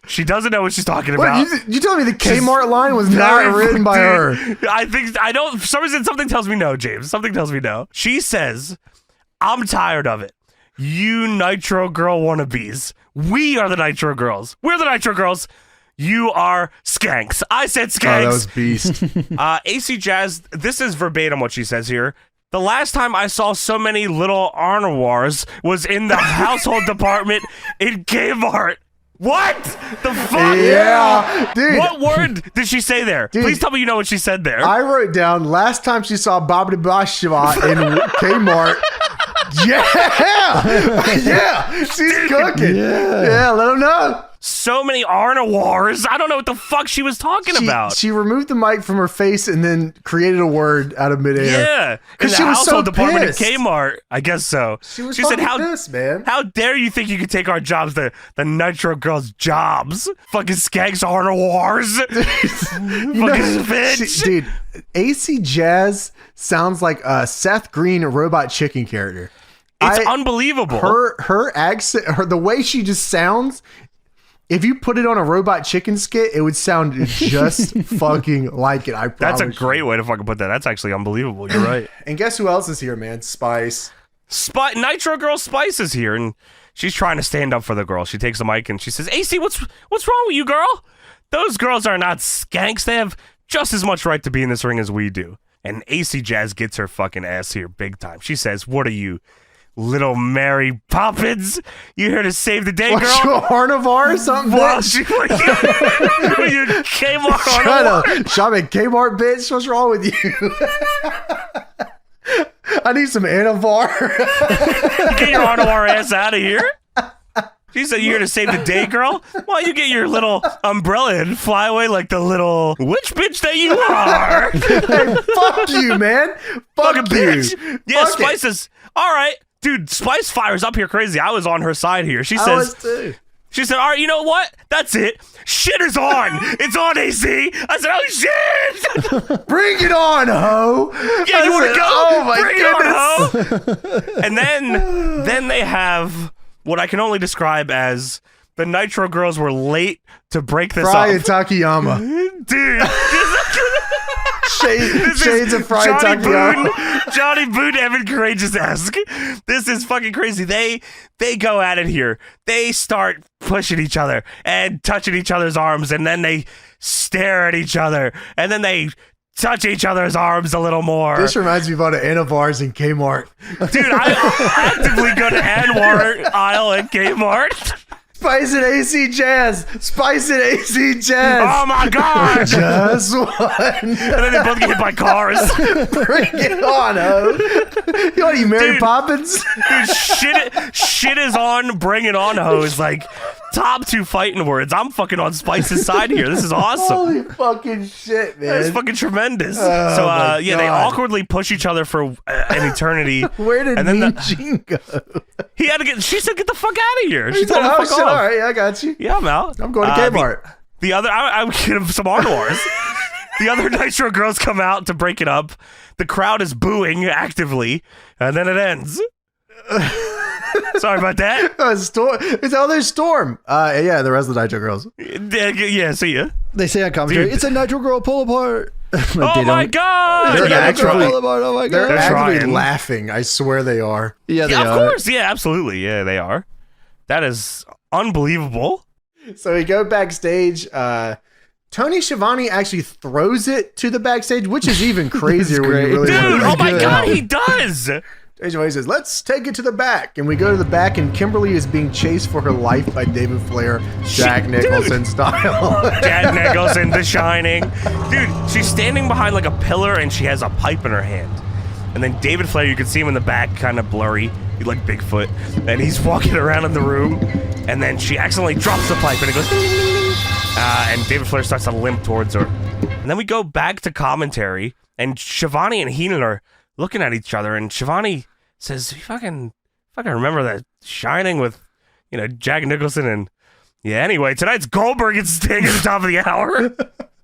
She doesn't know what she's talking about. You telling me the Kmart line was not written by her? For some reason, something tells me no, James. Something tells me no. She says, I'm tired of it. You Nitro Girl wannabes. We are the Nitro Girls. We're the Nitro Girls. You are skanks. I said skanks. Oh, that was beast. AC Jazz, this is verbatim what she says here. The last time I saw so many little Arnoirs was in the household department in Kmart. What the fuck? Yeah, dude. What word did she say there? Dude, please tell me you know what she said there. I wrote down last time she saw Bobby Bashava in Kmart. Yeah, she's cooking. Yeah, let them know. So many Arnoirs. I don't know what the fuck she was talking about. She removed the mic from her face and then created a word out of midair. Yeah, because she was so department pissed. at Kmart. I guess so. She said, pissed, man. How dare you think you could take our jobs, the Nitro Girls' jobs? Fucking skanks Arnoirs. Fucking bitch. Dude, AC Jazz sounds like a Seth Green Robot Chicken character. It's unbelievable. Her accent, the way she just sounds. If you put it on a Robot Chicken skit, it would sound just fucking like it. I promise. That's a great way to fucking put that. That's actually unbelievable. You're right. And guess who else is here, man? Spice. Nitro Girl Spice is here, and she's trying to stand up for the girl. She takes the mic and she says, AC, what's wrong with you, girl? Those girls are not skanks. They have just as much right to be in this ring as we do. And AC Jazz gets her fucking ass here big time. She says, what are you, little Mary Poppins? You here to save the day, girl? What, you a Harnavar or something? What? You Kmart Harnavar? Shop at Kmart, bitch. What's wrong with you? I need some Anavar. Get your Anavar ass out of here. She said you're here to save the day, girl. Why don't you get your little umbrella and fly away like the little witch bitch that you are? Hey, fuck you, man. Fuck you. Bitch. Yeah, Spice is all right, dude. Spice fires up here crazy. I was on her side here. She says, she said, all right, you know what? That's it. Shit is on. It's on, AC. I said, oh shit. Bring it on, ho. Yeah, you want to go? Oh my Bring it on, ho. And then they have what I can only describe as the Nitro Girls were late to break this Fry up. and Takayama. Dude. Shades of Fry and Takayama. Johnny Boone, Evan Courageous-esque. This is fucking crazy. They go at it here. They start pushing each other and touching each other's arms, and then they stare at each other, and then they touch each other's arms a little more. This reminds me of Anavars in Kmart. Dude, I actively go to Anwar aisle at Kmart. Spice and AC Jazz. Spice and AC Jazz. Oh my god. Just one. And then they both get hit by cars. Bring it on, ho. You want you Mary Poppins? Dude, shit is on, bring it on, ho. Is like top 2 fighting words. I'm fucking on Spice's side here. This is awesome. Holy fucking shit, man. That's fucking tremendous. Oh Yeah, they awkwardly push each other for an eternity. Where did Mean Gene go? He had to get. She said, "Get the fuck out of here." She said, told him, "Fuck off." All right, I got you. Yeah, I'm out. I'm going to Kmart. The other, I would get him some Arnoirs. The other Nitro Girls come out to break it up. The crowd is booing actively, and then it ends. Sorry about that. It's there's Storm. Yeah, the rest of the Nitro Girls. Yeah, see ya. They say on commentary, it's a Nitro Girl pull apart. Oh my god! They're They're actually laughing. I swear they are. Yeah, they of are. course. Yeah, absolutely. Yeah, they are. That is unbelievable. So we go backstage. Tony Schiavone actually throws it to the backstage, which is even crazier when you really Dude, want to oh my god, he does! Tony Schiavone says, let's take it to the back. And we go to the back, and Kimberly is being chased for her life by David Flair, Jack Nicholson style. Jack Nicholson, The Shining. Dude, she's standing behind like a pillar, and she has a pipe in her hand. And then David Flair, you can see him in the back, kind of blurry. He's like Bigfoot. And he's walking around in the room, and then she accidentally drops the pipe, and it goes... and David Flair starts to limp towards her. And then we go back to commentary, and Schiavone and Heenan are looking at each other, and Schiavone says, "You fucking remember that Shining with, Jack Nicholson and yeah. Anyway, tonight's Goldberg and Sting at the top of the hour."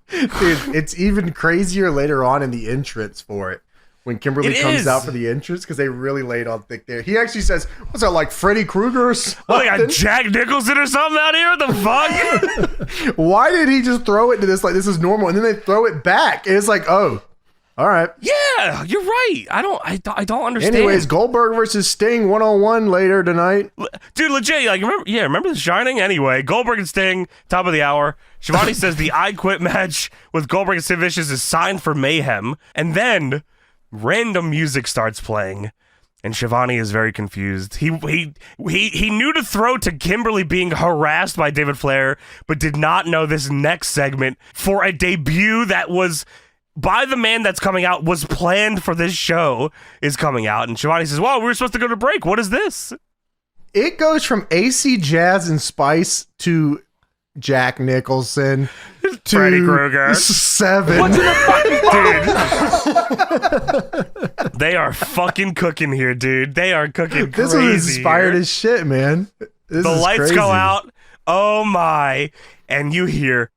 Dude, it's even crazier later on in the entrance for it. When Kimberly comes out for the entrance, because they really laid on thick there. He actually says, "What's that, like Freddy Krueger or something?" Oh, they got Jack Nicholson or something out here? What the fuck? Why did he just throw it to this like this is normal, and then they throw it back? And it's like, oh, all right. Yeah, you're right. I don't understand. Anyways, Goldberg versus Sting 1-on-1 later tonight. Dude, legit, like remember The Shining? Anyway, Goldberg and Sting, top of the hour. Schiavone says the I Quit match with Goldberg and Sid Vicious is signed for Mayhem, and then random music starts playing, and Schiavone is very confused. He knew to throw to Kimberly being harassed by David Flair, but did not know this next segment for a debut that was by the man that's coming out was planned for this show is coming out. And Schiavone says, "Well, we were supposed to go to break. What is this?" It goes from AC Jazz and Spice to Jack Nicholson to Freddy Krueger. Se7en. What's in the fucking dude? They are fucking cooking here, dude. They are cooking crazy. This was inspired as shit, man. The lights crazy. go out. Oh my. And you hear,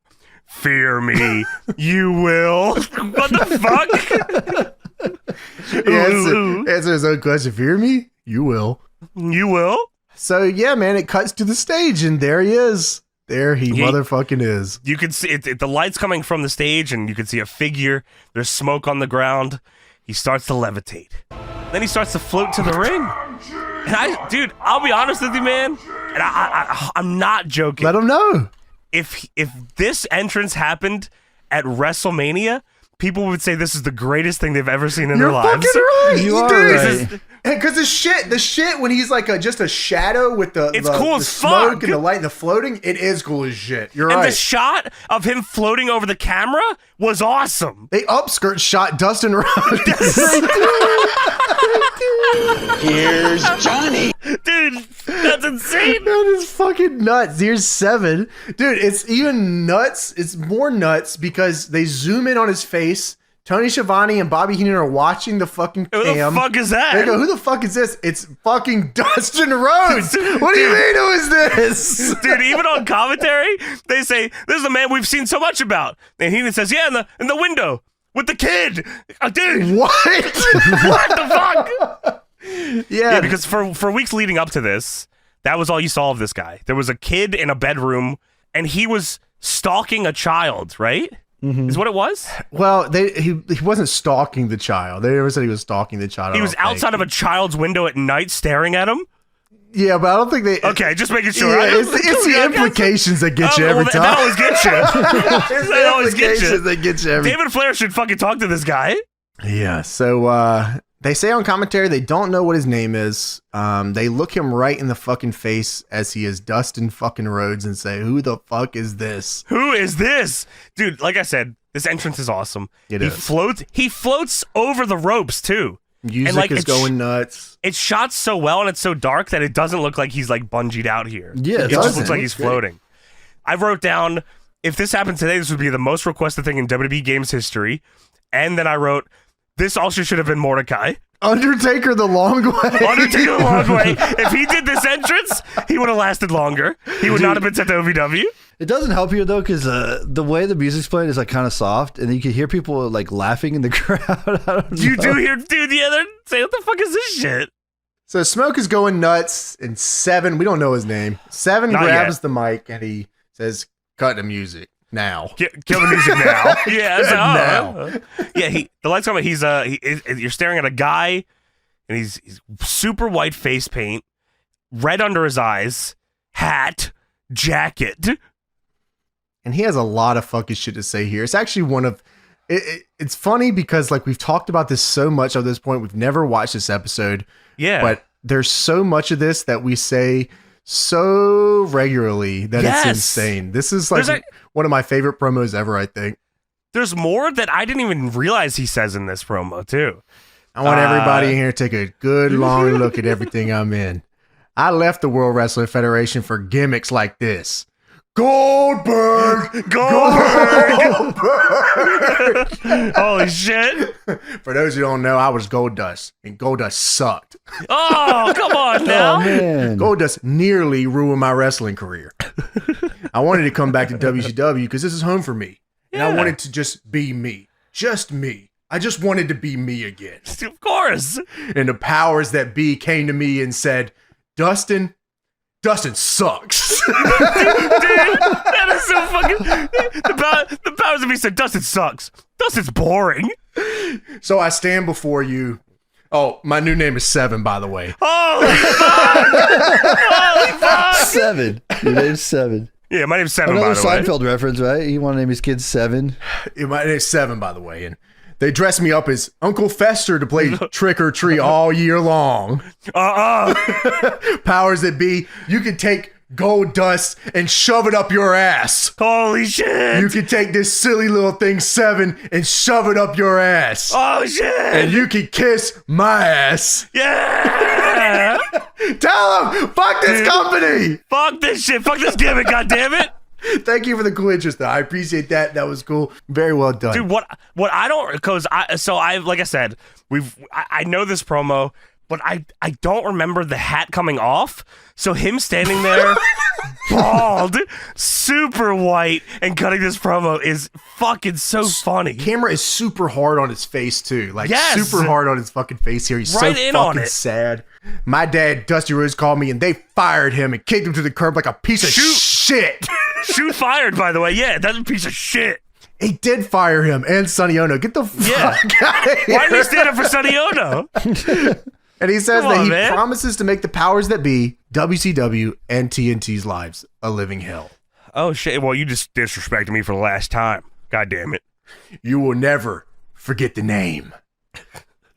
"Fear me, you will." What the fuck? Answer his own question. Fear me? You will. You will? So, yeah, man, it cuts to the stage, and there he is. There he motherfucking is. You can see the lights coming from the stage, and you can see a figure. There's smoke on the ground. He starts to levitate. Then he starts to float to the ring. And dude, I'll be honest with you, man. And I'm not joking. Let him know. If this entrance happened at WrestleMania, people would say this is the greatest thing they've ever seen in their lives. You're fucking right. You are right. Because the shit when he's like just a shadow with the cool the as smoke fuck. and the light and the floating, it is cool as shit. You're and right. The shot of him floating over the camera was awesome. They upskirt shot Dustin Rhodes. Here's Johnny. Dude, that's insane. That is fucking nuts. Here's 7. Dude, it's even nuts. It's more nuts because they zoom in on his face. Tony Schiavone and Bobby Heenan are watching the fucking cam. Who the fuck is that? They go, who the fuck is this? It's fucking Dustin Rhodes. What do you mean who is this? Dude, even on commentary, they say, this is the man we've seen so much about. And Heenan says, yeah, in the window with the kid. Dude. What? What the fuck? Yeah, because for weeks leading up to this, that was all you saw of this guy. There was a kid in a bedroom, and he was stalking a child, right? Mm-hmm. Is what it was? Well, he wasn't stalking the child. They never said he was stalking the child. He was outside of a child's window at night staring at him? Yeah, but I don't think they... Okay, just making sure. Yeah, it's the implications that get you every time. That always gets you. It's the implications that get you every time. David Flair should fucking talk to this guy. Yeah, so they say on commentary they don't know what his name is. They look him right in the fucking face as he is Dustin fucking Rhodes and say, who the fuck is this? Who is this? Dude, like I said, this entrance is awesome. He floats over the ropes, too. Music is going nuts. It's shot so well and it's so dark that it doesn't look like he's like bungeed out here. Yeah, it just looks like he's floating. I wrote down, if this happened today, this would be the most requested thing in WWE Games history. And then I wrote, this also should have been Mordecai. Undertaker the long way. Undertaker the long way. If he did this entrance, he would have lasted longer. He would not have been sent to OVW. It doesn't help you though, because the way the music's played is like kind of soft, and you can hear people like laughing in the crowd. You do hear, dude, the other say, what the fuck is this shit? So Smoke is going nuts, and 7, we don't know his name. 7 Not grabs yet. the mic and he says, "Cut the music now." Kill the music now. Yeah, so, now. Yeah, the lights come on. You're staring at a guy, and he's super white face paint, red under his eyes, hat, jacket. And he has a lot of fucking shit to say here. It's actually one of... It's funny because like we've talked about this so much at this point. We've never watched this episode. Yeah. But there's so much of this that we say so regularly that it's insane. This is like one of my favorite promos ever, I think. There's more that I didn't even realize he says in this promo, too. I want everybody in here to take a good long look at everything I'm in. I left the World Wrestling Federation for gimmicks like this. Goldberg! Holy shit. For those who don't know, I was Goldust, and Goldust sucked. Oh, come on now. Oh, man. Goldust nearly ruined my wrestling career. I wanted to come back to WCW because this is home for me. And I wanted to just be me. Just me. I just wanted to be me again. Of course. And the powers that be came to me and said, Dustin sucks. Dude, that is so fucking... The powers of me said, Dustin sucks. Dustin's boring. So I stand before you. Oh, my new name is 7, by the way. Holy fuck! Holy fuck! 7. Your name's 7. Yeah, my name's 7, by Another the way. Seinfeld reference, right? You want to name his kid 7? Yeah, my name's 7, by the way. And they dress me up as Uncle Fester to play trick or treat all year long. Powers that be, you can take gold dust and shove it up your ass. Holy shit! You can take this silly little thing 7 and shove it up your ass. Oh shit! And you can kiss my ass. Yeah! Tell him, fuck this company. Fuck this shit. Fuck this gimmick, goddammit. Thank you for the cool interest, though. I appreciate that. That was cool. Very well done. Dude, what I don't, because I like I said, I know this promo, but I don't remember the hat coming off. So him standing there, bald, super white, and cutting this promo is fucking so funny. Camera is super hard on his face too. Like Yes. super hard on his fucking face here. He's Right so in on fucking it. sad. My dad, Dusty Rhodes, called me and they fired him and kicked him to the curb like a piece of shit. Shoot fired, by the way. Yeah, that's a piece of shit. He did fire him and Sonny Ono. Get the fuck out of here. Why did he stand up for Sonny Ono? And he says Come that on, he man. promises to make the powers that be, WCW, and TNT's lives a living hell. Oh shit! Well, you just disrespected me for the last time. God damn it! You will never forget the name.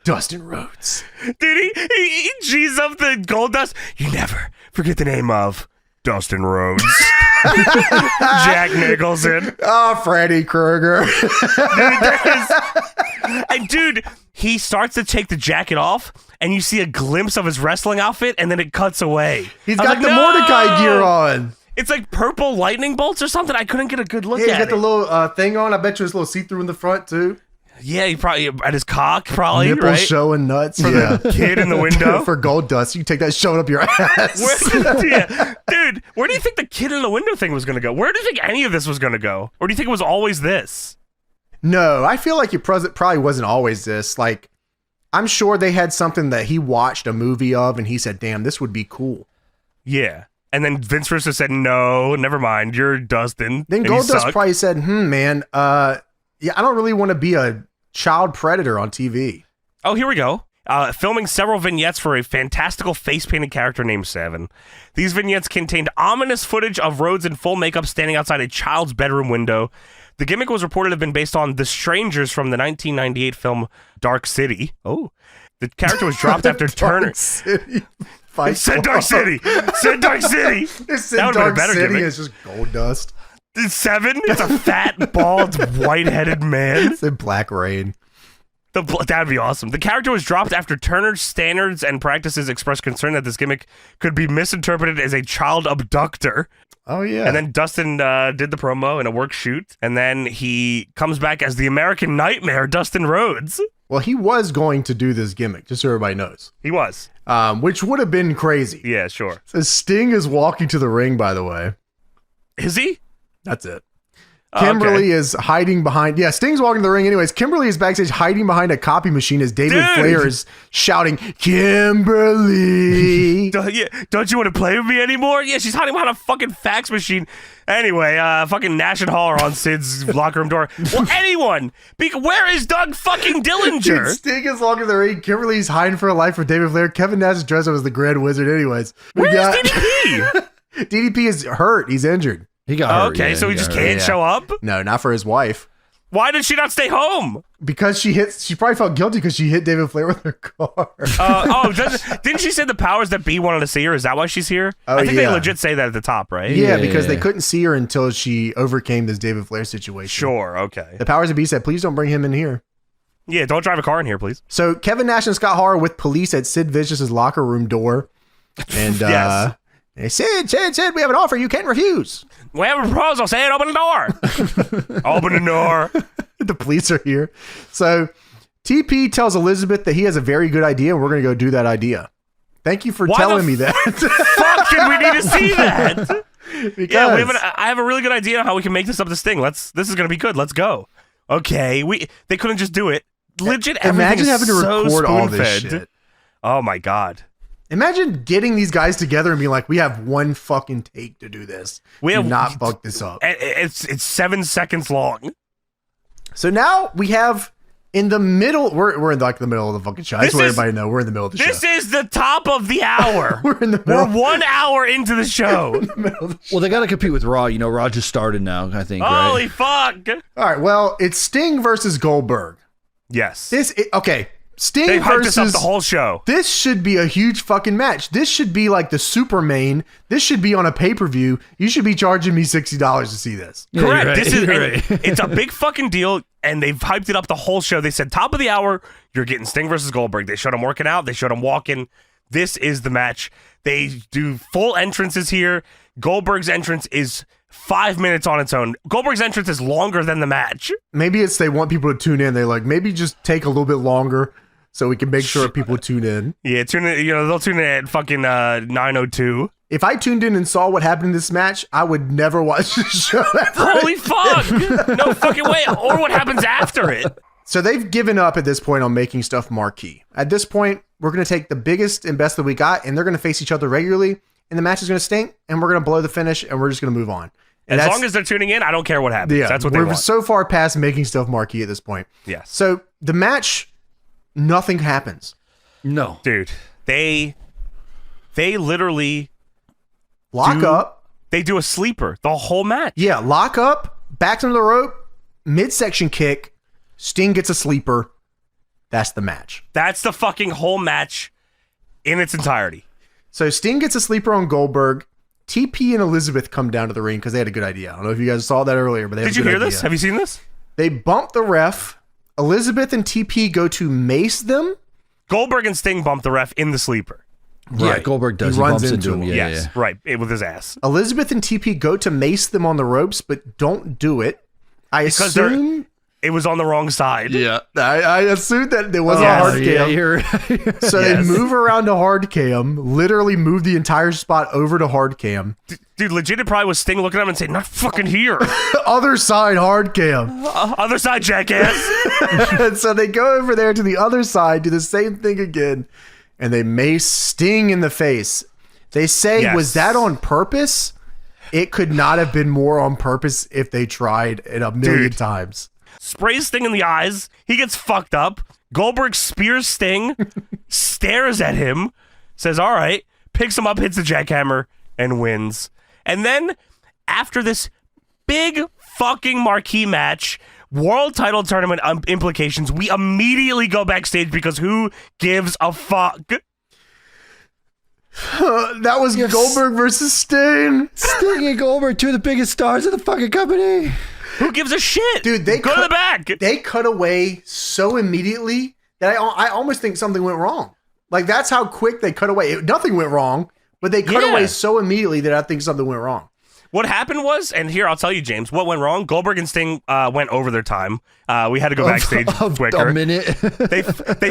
Dustin Rhodes. Dude, he G's up the gold dust. You never forget the name of Dustin Rhodes. Jack Nicholson. Oh, Freddy Krueger. Dude, And dude, he starts to take the jacket off, and you see a glimpse of his wrestling outfit, and then it cuts away. He's got the Mordecai gear on. It's like purple lightning bolts or something. I couldn't get a good look at it. Yeah, he's got the little thing on. I bet you it's a little see-through in the front, too. Yeah, he probably, at his cock, probably, Nipples right? showing nuts. For the kid in the window. For gold dust, you can take that showing up your ass. Dude, where do you think the kid in the window thing was going to go? Where do you think any of this was going to go? Or do you think it was always this? No, I feel like it probably wasn't always this. Like, I'm sure they had something that he watched a movie of and he said, damn, this would be cool. Yeah. And then Vince Russo said, no, never mind. You're Dustin. Then Goldust probably said, man, yeah, I don't really want to be a child predator on TV. Oh, here we go. Filming several vignettes for a fantastical face-painted character named Se7en. These vignettes contained ominous footage of Rhodes in full makeup standing outside a child's bedroom window. The gimmick was reported to have been based on The Strangers from the 1998 film Dark City. Oh. The character was dropped after Turner... City. Said Dark City. Said Dark City. That would have been a better gimmick. It's just Goldust. It's Se7en. It's a fat, bald, white-headed man. It's in Black Rain. That'd be awesome. The character was dropped after Turner's standards and practices expressed concern that this gimmick could be misinterpreted as a child abductor. Oh, yeah. And then Dustin did the promo in a work shoot, and then he comes back as the American Nightmare, Dustin Rhodes. Well, he was going to do this gimmick, just so everybody knows. He was. Which would have been crazy. Yeah, sure. So Sting is walking to the ring, by the way. Is he? That's it. Kimberly is hiding behind... Yeah, Sting's walking to the ring anyways. Kimberly is backstage hiding behind a copy machine as David Flair is shouting, Kimberly! Don't you want to play with me anymore? Yeah, she's hiding behind a fucking fax machine. Anyway, fucking Nash and Hall are on Sid's locker room door. Well, anyone! Where is Doug fucking Dillinger? Sting is walking to the ring. Kimberly's hiding for her life for David Flair. Kevin Nash is dressed up as the Grand Wizard anyways. Where's DDP? DDP is hurt. He's injured. He got hurt. Okay, so he just can't show up? No, not for his wife. Why did she not stay home? Because she probably felt guilty because she hit David Flair with her car. Didn't she say the powers that be wanted to see her? Is that why she's here? Oh, I think they legit say that at the top, right? Yeah, because they couldn't see her until she overcame this David Flair situation. Sure, okay. The powers that be said, please don't bring him in here. Yeah, don't drive a car in here, please. So Kevin Nash and Scott Hall are with police at Sid Vicious's locker room door. And yes. They Sid, we have an offer you can't refuse. We have a proposal. Sid, open the door. Open the door. The police are here. So TP tells Elizabeth that he has a very good idea and we're going to go do that idea. Thank you for telling me that. Fuck did we need to see that? Because I have a really good idea on how we can make this up this thing. This is going to be good. Let's go. Okay, they couldn't just do it. Legit, imagine having to record so all this shit. Oh my God. Imagine getting these guys together and being like, we have one fucking take to do this. We have not fucked this up. It's 7 seconds long. So now we have in the middle, we're in like the middle of the fucking show. I just want everybody to know we're in the middle of the show. This is the top of the hour. We're in the middle. We're 1 hour into the show. Well, they got to compete with Raw. You know, Raw just started now, I think. Holy fuck. All right. Well, it's Sting versus Goldberg. Yes. Sting they hyped versus this up the whole show. This should be a huge fucking match. This should be like the super main. This should be on a pay-per-view. You should be charging me $60 to see this. Yeah, correct. Right. This is it's a big fucking deal, and they've hyped it up the whole show. They said top of the hour, you're getting Sting versus Goldberg. They showed him working out. They showed him walking. This is the match. They do full entrances here. Goldberg's entrance is 5 minutes on its own. Goldberg's entrance is longer than the match. Maybe it's they want people to tune in. They're like, maybe just take a little bit longer so we can make sure people tune in. Yeah, tune in. You know, they'll tune in at fucking 9:02. If I tuned in and saw what happened in this match, I would never watch the show. Holy fuck! No fucking way. Or what happens after it. So they've given up at this point on making stuff marquee. At this point, we're going to take the biggest and best that we got, and they're going to face each other regularly, and the match is going to stink, and we're going to blow the finish, and we're just going to move on. And as long as they're tuning in, I don't care what happens. Yeah, that's what they want. We're so far past making stuff marquee at this point. Yes. So the match, nothing happens. No. Dude, they literally lock up. They do a sleeper the whole match. Yeah, lock up, back to the rope, midsection kick, Sting gets a sleeper. That's the match. That's the fucking whole match in its entirety. So Sting gets a sleeper on Goldberg. TP and Elizabeth come down to the ring because they had a good idea. I don't know if you guys saw that earlier, but they Did you hear this? Have you seen this? They bump the ref. Elizabeth and TP go to mace them. Goldberg and Sting bump the ref in the sleeper. Right. Yeah, Goldberg does. He runs into him. Yeah. Right, with his ass. Elizabeth and TP go to mace them on the ropes, but don't do it. I assume it was on the wrong side. Yeah, I assumed that there was a hard cam. So they move around to hard cam, literally move the entire spot over to hard cam. Dude, legit, it probably was Sting looking at him and saying, "Not fucking here." Other side hard cam. Other side, jackass. And so they go over there to the other side, do the same thing again, and they mace Sting in the face. They say, was that on purpose? It could not have been more on purpose if they tried it a million times. Sprays Sting in the eyes. He gets fucked up. Goldberg spears Sting, stares at him, says, all right, picks him up, hits the jackhammer, and wins. And then, after this big fucking marquee match, world title tournament implications, we immediately go backstage because who gives a fuck? That was Goldberg versus Sting. Sting and Goldberg, two of the biggest stars of the fucking company. Who gives a shit? Dude, they go to the back. They cut away so immediately that I almost think something went wrong. Like, that's how quick they cut away. Nothing went wrong, but they cut away so immediately that I think something went wrong. What happened was, and here I'll tell you, James, what went wrong? Goldberg and Sting went over their time. We had to go backstage quicker. A minute. they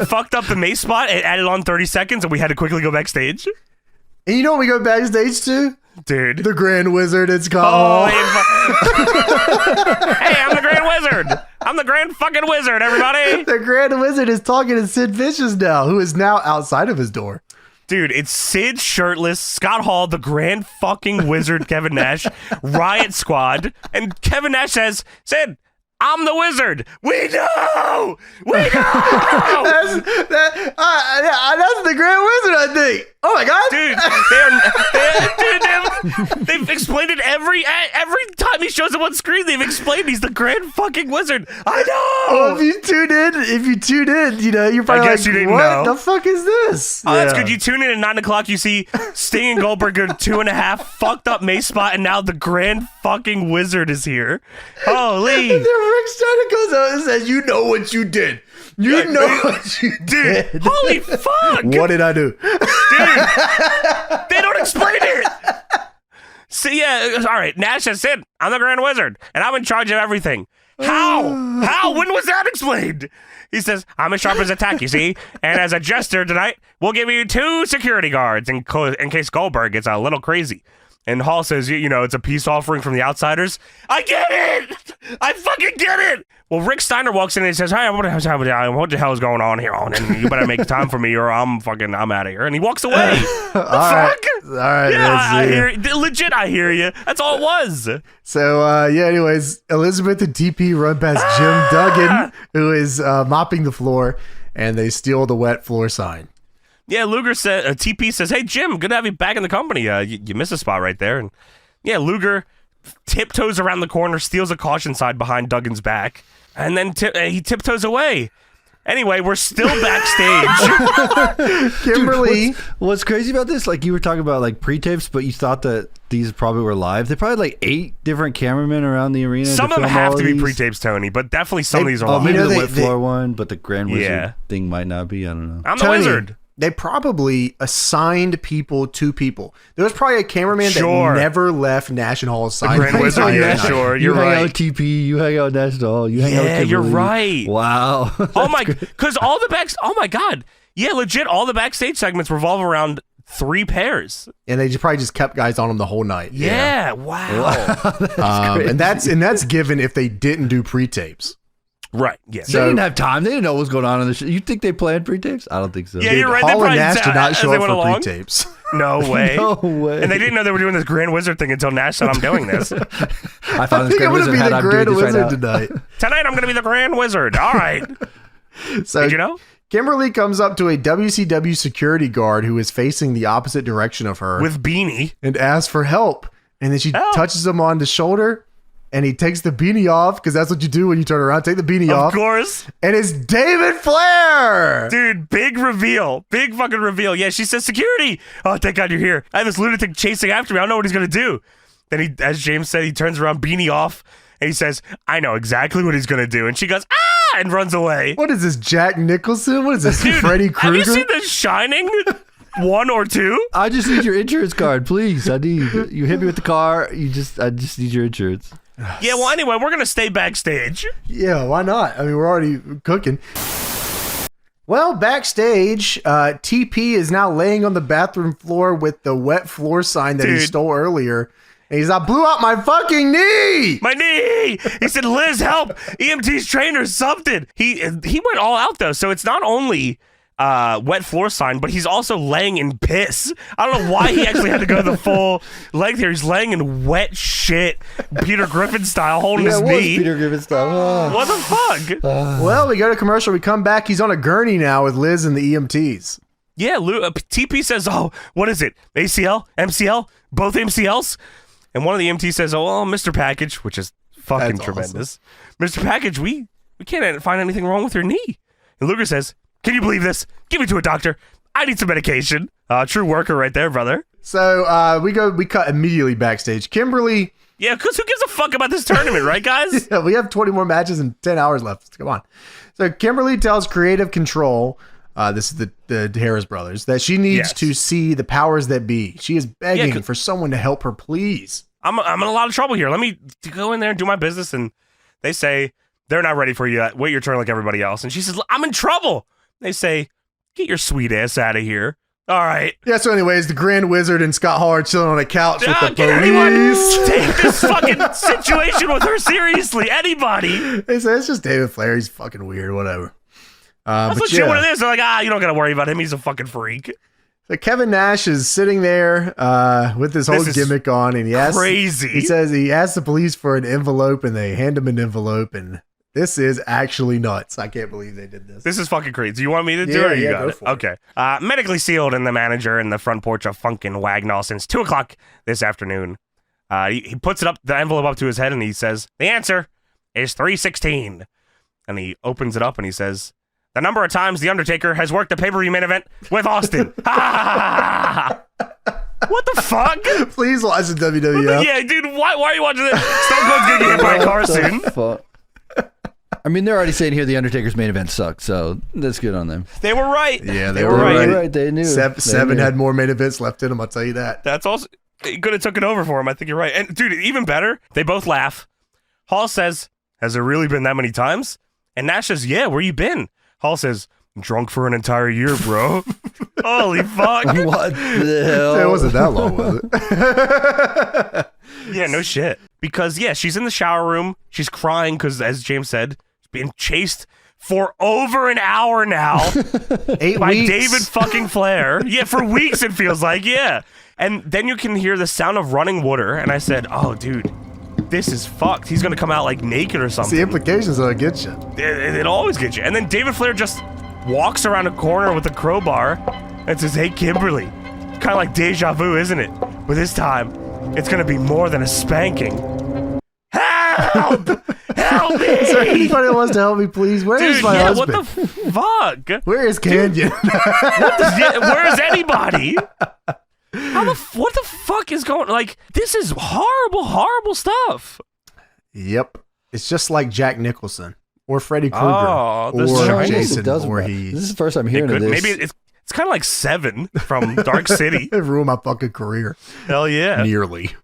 fucked up the mace spot and added on 30 seconds, and we had to quickly go backstage. And you know what we go backstage to? Dude. The Grand Wizard, it's called. Hey, I'm the Grand Wizard. I'm the Grand fucking Wizard, everybody. The Grand Wizard is talking to Sid Vicious now, who is now outside of his door. Dude, it's Sid shirtless, Scott Hall, the Grand fucking Wizard, Kevin Nash, Riot Squad, and Kevin Nash says, Sid, I'm the Wizard. We know. That's the Grand Wizard, I think. Oh my God, dude! They've explained it every time he shows up on screen. They've explained he's the Grand fucking Wizard. I know. Well, if you tune in, you know, you're probably like, what the fuck is this? Oh, that's good. You tune in at 9 o'clock. You see Sting and Goldberg go 2.5 fucked up mace spot, and now the Grand fucking Wizard is here. Holy! And then Rick Steiner goes out and says, "You know what you did. You know what you did. Dude, holy fuck! What did I do?" Dude, they don't explain it. So yeah, all right. Nash has said, "I'm the Grand Wizard, and I'm in charge of everything." How? When was that explained? He says, "I'm as sharp as a tack, you see, and as a jester tonight, we'll give you 2 security guards in case Goldberg gets a little crazy." And Hall says, you know, it's a peace offering from the outsiders. I get it! I fucking get it! Well, Rick Steiner walks in and he says, "Hey, what the hell is going on here? And you better make time for me or I'm out of here." And he walks away. All right. Yeah, I hear you. Legit, I hear you. That's all it was. So, anyways, Elizabeth and TP run past Jim Duggan, who is mopping the floor, and they steal the wet floor sign. Yeah, Luger said, TP says, "Hey, Jim, good to have you back in the company. You missed a spot right there." And yeah, Luger tiptoes around the corner, steals a caution side behind Duggan's back, and then he tiptoes away. Anyway, we're still backstage. Kimberly. Dude, what's crazy about this? Like, you were talking about like pre-tapes, but you thought that these probably were live. They probably had like 8 different cameramen around the arena. Some of them have to be pre-tapes, Tony, but definitely some of these are live. Maybe the wet floor one, but the Grand Wizard thing might not be. I don't know. I'm the Wizard. They probably assigned people to people. There was probably a cameraman that never left Nash Hall's side. The Grand Wizard, sure. You're right. You hang out with TP, you hang out with Nash Hall, you hang out with Kimberly. You're right. Wow. Oh my, because all the oh my God. Yeah, legit, all the backstage segments revolve around 3 pairs. And they probably just kept guys on them the whole night. Yeah, wow. And that's given if they didn't do pre-tapes. Right, yeah. They didn't have time. They didn't know what was going on in the show. You think they planned pre-tapes? I don't think so. Yeah, you're right. Hall and Nash did not show up for pre-tapes. No way. No way. And they didn't know they were doing this Grand Wizard thing until Nash said, "I'm doing this." I thought this Grand Wizard had I'm doing this right tonight. Tonight I'm going to be the Grand Wizard. All right. So, did you know? Kimberly comes up to a WCW security guard who is facing the opposite direction of her. With beanie. And asks for help. And then she touches him on the shoulder. And he takes the beanie off, because that's what you do when you turn around. Take the beanie off. Of course. And it's David Flair. Dude, big reveal. Big fucking reveal. Yeah, she says, "Security. Oh, thank God you're here. I have this lunatic chasing after me. I don't know what he's going to do." Then he, as James said, he turns around, beanie off. And he says, "I know exactly what he's going to do." And she goes, "Ah!" and runs away. What is this, Jack Nicholson? What is this, Dude, Freddy Krueger? Have you seen The Shining 1 or 2? I just need your insurance card, please. I need you hit me with the car. I just need your insurance. Yeah, well, anyway, we're going to stay backstage. Yeah, why not? I mean, we're already cooking. Well, backstage, TP is now laying on the bathroom floor with the wet floor sign that he stole earlier. And he's like, blew out my fucking knee! My knee! He said, Liz, help! EMT's trainer, something! He went all out, though, so it's not only wet floor sign, but he's also laying in piss. I don't know why he actually had to go the full length here. He's laying in wet shit, Peter Griffin style, holding his knee. Peter Griffin style. Oh. What the fuck? Well, we go to commercial. We come back. He's on a gurney now with Liz and the EMTs. Yeah, TP says, oh, what is it? ACL? MCL? Both MCLs? And one of the EMTs says, oh, well, Mr. Package, which is fucking That's tremendous. Awesome. Mr. Package, we can't find anything wrong with your knee. And Luger says, can you believe this? Give me to a doctor. I need some medication. True worker right there, brother. So we cut immediately backstage. Kimberly. Yeah, because who gives a fuck about this tournament, right, guys? Yeah, we have 20 more matches and 10 hours left. Come on. So Kimberly tells Creative Control, this is the Harris brothers, that she needs to see the powers that be. She is begging for someone to help her, please. I'm in a lot of trouble here. Let me go in there and do my business. And they say, they're not ready for you yet. Wait your turn like everybody else. And she says, I'm in trouble. They say, get your sweet ass out of here. All right. Yeah, so anyways, the Grand Wizard and Scott Hall are chilling on a couch with the can anyone take this fucking situation with her seriously? Anybody? They say, it's just David Flair. He's fucking weird, whatever. That's legit what it is. They're like, you don't got to worry about him. He's a fucking freak. So Kevin Nash is sitting there with this whole gimmick on, and he says he asks the police for an envelope, and they hand him an envelope, and this is actually nuts. I can't believe they did this. This is fucking crazy. Do you want me to do it, or you got it? Okay. Medically sealed in the manager in the front porch of Funkin' Wagnall since 2 o'clock this afternoon. He puts the envelope up to his head, and he says, the answer is 316. And he opens it up, and he says, the number of times The Undertaker has worked the pay-per-view main event with Austin. What the fuck? Please watch the WWF. Yeah, dude, why are you watching this? Stone Cold's gonna get hit by a car soon. I mean, they're already saying here the Undertaker's main event sucked, so that's good on them. They were right. Yeah, they were right. They knew. Seven had more main events left in them, I'll tell you that. That's also... He could have took it over for him. I think you're right. And, dude, even better, they both laugh. Hall says, has it really been that many times? And Nash says, yeah, where you been? Hall says, drunk for an entire year, bro. Holy fuck. What the hell? It wasn't that long, was it? Yeah, no shit. Because, yeah, she's in the shower room. She's crying because, as James said, she's being chased for over an hour now. 8 by weeks. David fucking Flair. Yeah, for weeks it feels like, yeah. And then you can hear the sound of running water, and I said, oh, dude, this is fucked. He's going to come out, like, naked or something. It's the implications that'll get you. It always gets you. And then David Flair just walks around a corner with a crowbar and says, hey, Kimberly. Kind of like deja vu, isn't it? But this time, it's going to be more than a spanking. Help! Help me! Is there anybody that wants to help me, please? Where is my husband? What the fuck? Where is Canyon? Where is anybody? What the fuck is going... Like, this is horrible, horrible stuff. Yep. It's just like Jack Nicholson or Freddy Krueger or Jason Voorhees. This is the first time hearing of this. Maybe it's kind of like Se7en from Dark City. It ruined my fucking career. Hell yeah. Nearly.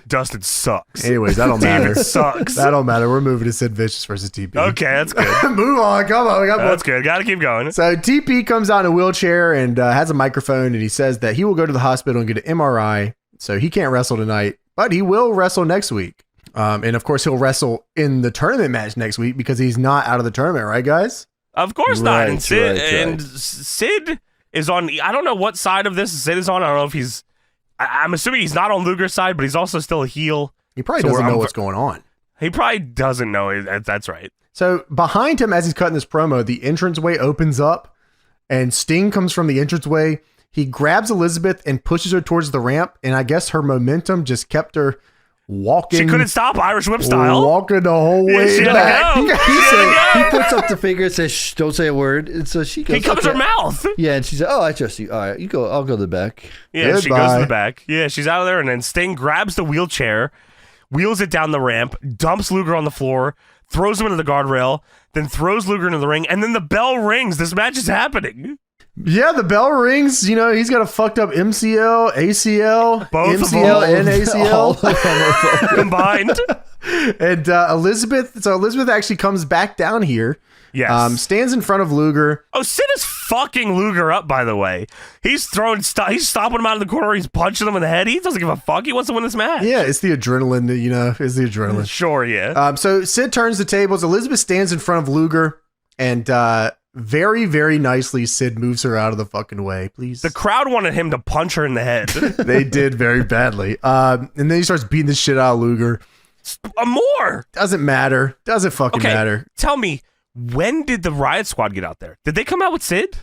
Dustin sucks. Anyways, that don't matter. David sucks. That don't matter. We're moving to Sid Vicious versus TP. Okay, that's good. Move on. Come on. That's good. Gotta keep going. So TP comes out in a wheelchair and has a microphone, and he says that he will go to the hospital and get an MRI. So he can't wrestle tonight, but he will wrestle next week. And of course, he'll wrestle in the tournament match next week because he's not out of the tournament, right, guys? Of course not. And Sid is on. I don't know what side of this Sid is on. I don't know if he's. I'm assuming he's not on Luger's side, but he's also still a heel. He probably doesn't know what's going on. He probably doesn't know. That's right. So behind him, as he's cutting this promo, the entranceway opens up, and Sting comes from the entranceway. He grabs Elizabeth and pushes her towards the ramp, and I guess her momentum just kept her walking. She couldn't stop Irish whip style. Walking the whole way back. He puts up the finger and says, shh, don't say a word. And so she goes. He covers her mouth. Yeah, and she said, oh, I trust you. All right, you go. I'll go to the back. Yeah, Goodbye. She goes to the back. Yeah, she's out of there, and then Sting grabs the wheelchair, wheels it down the ramp, dumps Luger on the floor, throws him into the guardrail, then throws Luger into the ring, and then the bell rings. This match is happening. Yeah, the bell rings. You know, he's got a fucked up MCL, ACL, both MCL and ACL combined. And Elizabeth actually comes back down here. Yes. Stands in front of Luger. Oh, Sid is fucking Luger up, by the way. He's he's stomping him out of the corner. He's punching him in the head. He doesn't give a fuck. He wants to win this match. Yeah, it's the adrenaline. It's the adrenaline. Sure, yeah. So Sid turns the tables. Elizabeth stands in front of Luger, and very, very nicely, Sid moves her out of the fucking way, please. The crowd wanted him to punch her in the head. They did very badly. And then he starts beating the shit out of Luger. More. Doesn't matter. Doesn't fucking matter. Tell me, when did the Riot Squad get out there? Did they come out with Sid?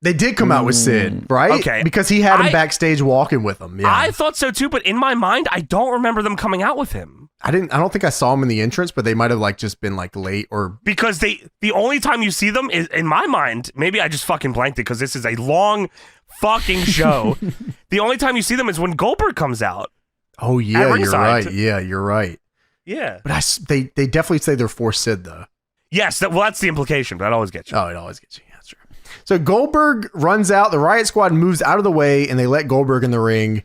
They did come out with Sid, right? Okay. Because he had him backstage walking with him. Yeah. I thought so too, but in my mind, I don't remember them coming out with him. I don't think I saw him in the entrance, but they might have just been late or because the only time you see them is in my mind, maybe I just fucking blanked it because this is a long fucking show. The only time you see them is when Goldberg comes out. Oh yeah, you're right. Yeah, you're right. Yeah. But they definitely say they're for Sid though. Yes, that's the implication, but that always gets you. Oh, it always gets you. Yeah, that's true. So Goldberg runs out, the Riot Squad moves out of the way, and they let Goldberg in the ring.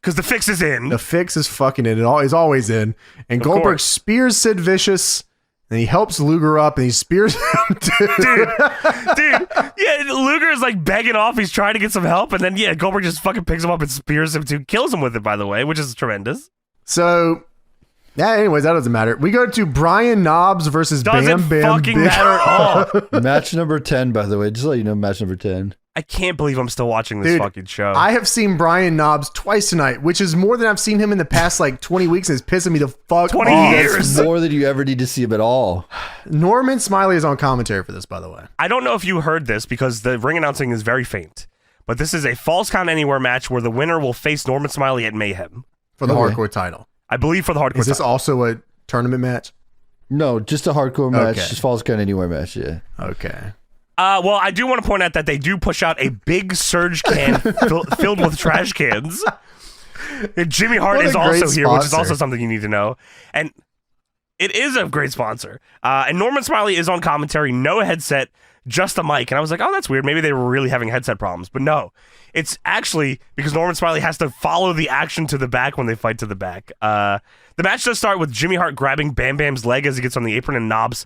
Because the fix is in. The fix is fucking in. It is always in. And Goldberg spears Sid Vicious, and he helps Luger up, and he spears him too. Dude. Yeah, Luger is begging off. He's trying to get some help, and then, Goldberg just fucking picks him up and spears him too. Kills him with it, by the way, which is tremendous. So... yeah, anyways, that doesn't matter. We go to Brian Knobbs versus Bam Bam fucking matter at all. Match number 10, by the way. Just to let you know, match number 10. I can't believe I'm still watching this fucking show. I have seen Brian Knobbs twice tonight, which is more than I've seen him in the past 20 weeks, and it's pissing me the fuck 20 off. years. That's more than you ever need to see him at all. Norman Smiley is on commentary for this, by the way. I don't know if you heard this because the ring announcing is very faint, but this is a Falls Count Anywhere match where the winner will face Norman Smiley at Mayhem. For the hardcore title. I believe for the hardcore title. Is this also a tournament match? No, just a hardcore match. Just Falls Count Anywhere match, yeah. Okay. Well, I do want to point out that they do push out a big surge can filled with trash cans. And Jimmy Hart is also here, which is also something you need to know. And it is a great sponsor. And Norman Smiley is on commentary, no headset, just a mic. And I was like, oh, that's weird. Maybe they were really having headset problems. But no, it's actually because Norman Smiley has to follow the action to the back when they fight to the back. The match does start with Jimmy Hart grabbing Bam Bam's leg as he gets on the apron, and Knobbs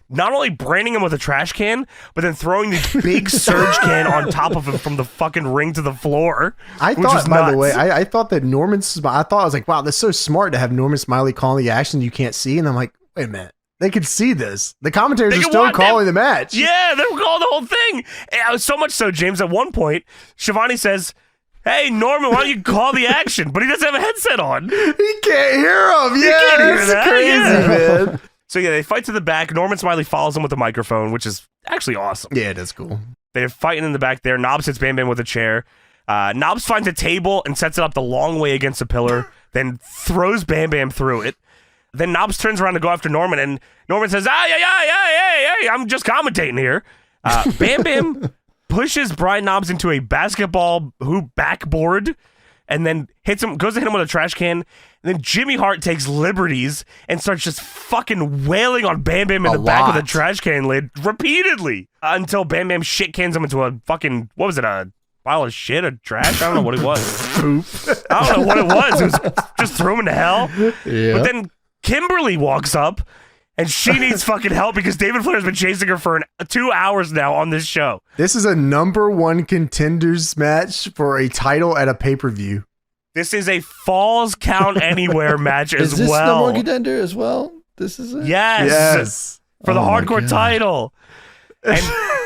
not only branding him with a trash can, but then throwing the big surge can on top of him from the fucking ring to the floor. I thought, by the way, I thought that I was like, wow, that's so smart to have Norman Smiley calling the action you can't see. And I'm like, wait a minute. They could see this. The commentators are still calling the match. Yeah, they were calling the whole thing. And so much so, James, at one point, Shivani says, hey, Norman, why don't you call the action? But he doesn't have a headset on. He can't hear him. Yeah, can't hear that. Crazy, man. So yeah, they fight to the back. Norman Smiley follows him with a microphone, which is actually awesome. Yeah, it is cool. They're fighting in the back there. Knobbs hits Bam Bam with a chair. Knobbs finds a table and sets it up the long way against a pillar, then throws Bam Bam through it. Then Knobbs turns around to go after Norman, and Norman says, hey, I'm just commentating here. Bam Bam pushes Brian Knobbs into a basketball hoop backboard, and then goes to hit him with a trash can. And then Jimmy Hart takes liberties and starts just fucking wailing on Bam Bam in the back of the trash can lid repeatedly until Bam Bam shit cans him into a fucking, what was it, a pile of shit, a trash? I don't know what it was. Poop. I don't know what it was. It was just threw him into hell. Yeah. But then Kimberly walks up and she needs fucking help because David Flair has been chasing her for 2 hours now on this show. This is a #1 contenders match for a title at a pay-per-view. This is a Falls Count Anywhere match as well. Is this #1 contender as well? This is it? Yes. For the hardcore title. And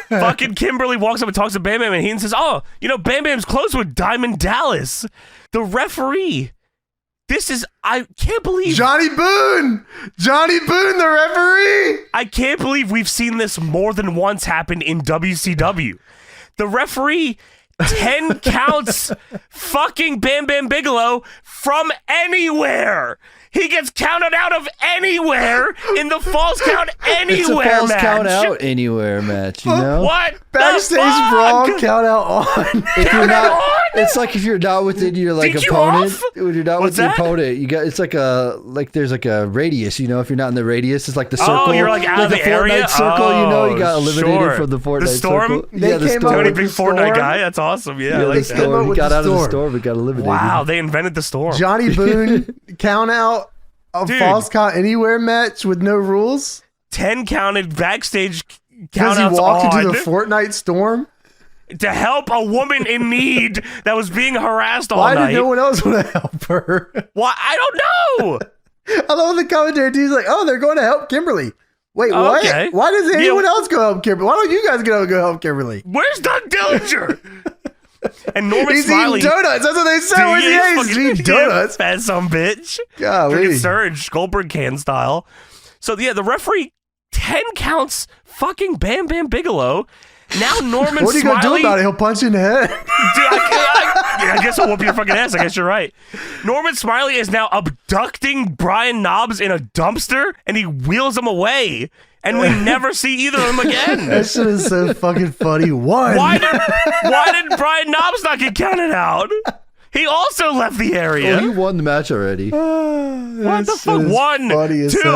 fucking Kimberly walks up and talks to Bam Bam, and he says, Bam Bam's close with Diamond Dallas. The referee. I can't believe. Johnny Boone, the referee. I can't believe we've seen this more than once happen in WCW. The referee 10 counts fucking Bam Bam Bigelow from anywhere. He gets counted out of anywhere in the Falls Count Anywhere match. It's a Falls Count Out Anywhere match, you know? What? Backstage brawl count out on. It's like if you're not within your opponent. When you're not with your opponent, you got it's like there's like a radius. You know, if you're not in the radius, it's like the circle. Oh, you're like out of the area. Fortnite circle. You know, you got eliminated from the Fortnite the storm? circle. They the came storm. out Tony, big Fortnite guy. That's awesome. Yeah, the storm. We got out of the storm. We got eliminated. Wow, they invented the storm. Johnny Boone count out a false count anywhere match with no rules. 10 counted backstage Does countouts he walk on into the Fortnite storm to help a woman in need that was being harassed all night. Why did no one else want to help her? Why? I don't know. I love the commentary. He's like, "Oh, they're going to help Kimberly." Wait, what? Okay. Why does anyone else go help Kimberly? Why don't you guys go help Kimberly? Where's Doug Dillinger? And Norman He's Smiley. eating donuts. That's what they said. He's eating donuts. Fat some bitch. Golly. Drinking Surge, Goldberg can style. So yeah, the referee 10 counts. Fucking Bam Bam Bigelow. Now Norman what are you Smiley. gonna do about it? He'll punch you in the head. Dude, I guess I'll whoop your fucking ass. I guess you're right. Norman Smiley is now abducting Brian Knobbs in a dumpster, and he wheels him away. And we never see either of them again. That shit is so fucking funny. Why did Brian Knobbs not get counted out? He also left the area. Oh, he won the match already. What the fuck? 1, 2.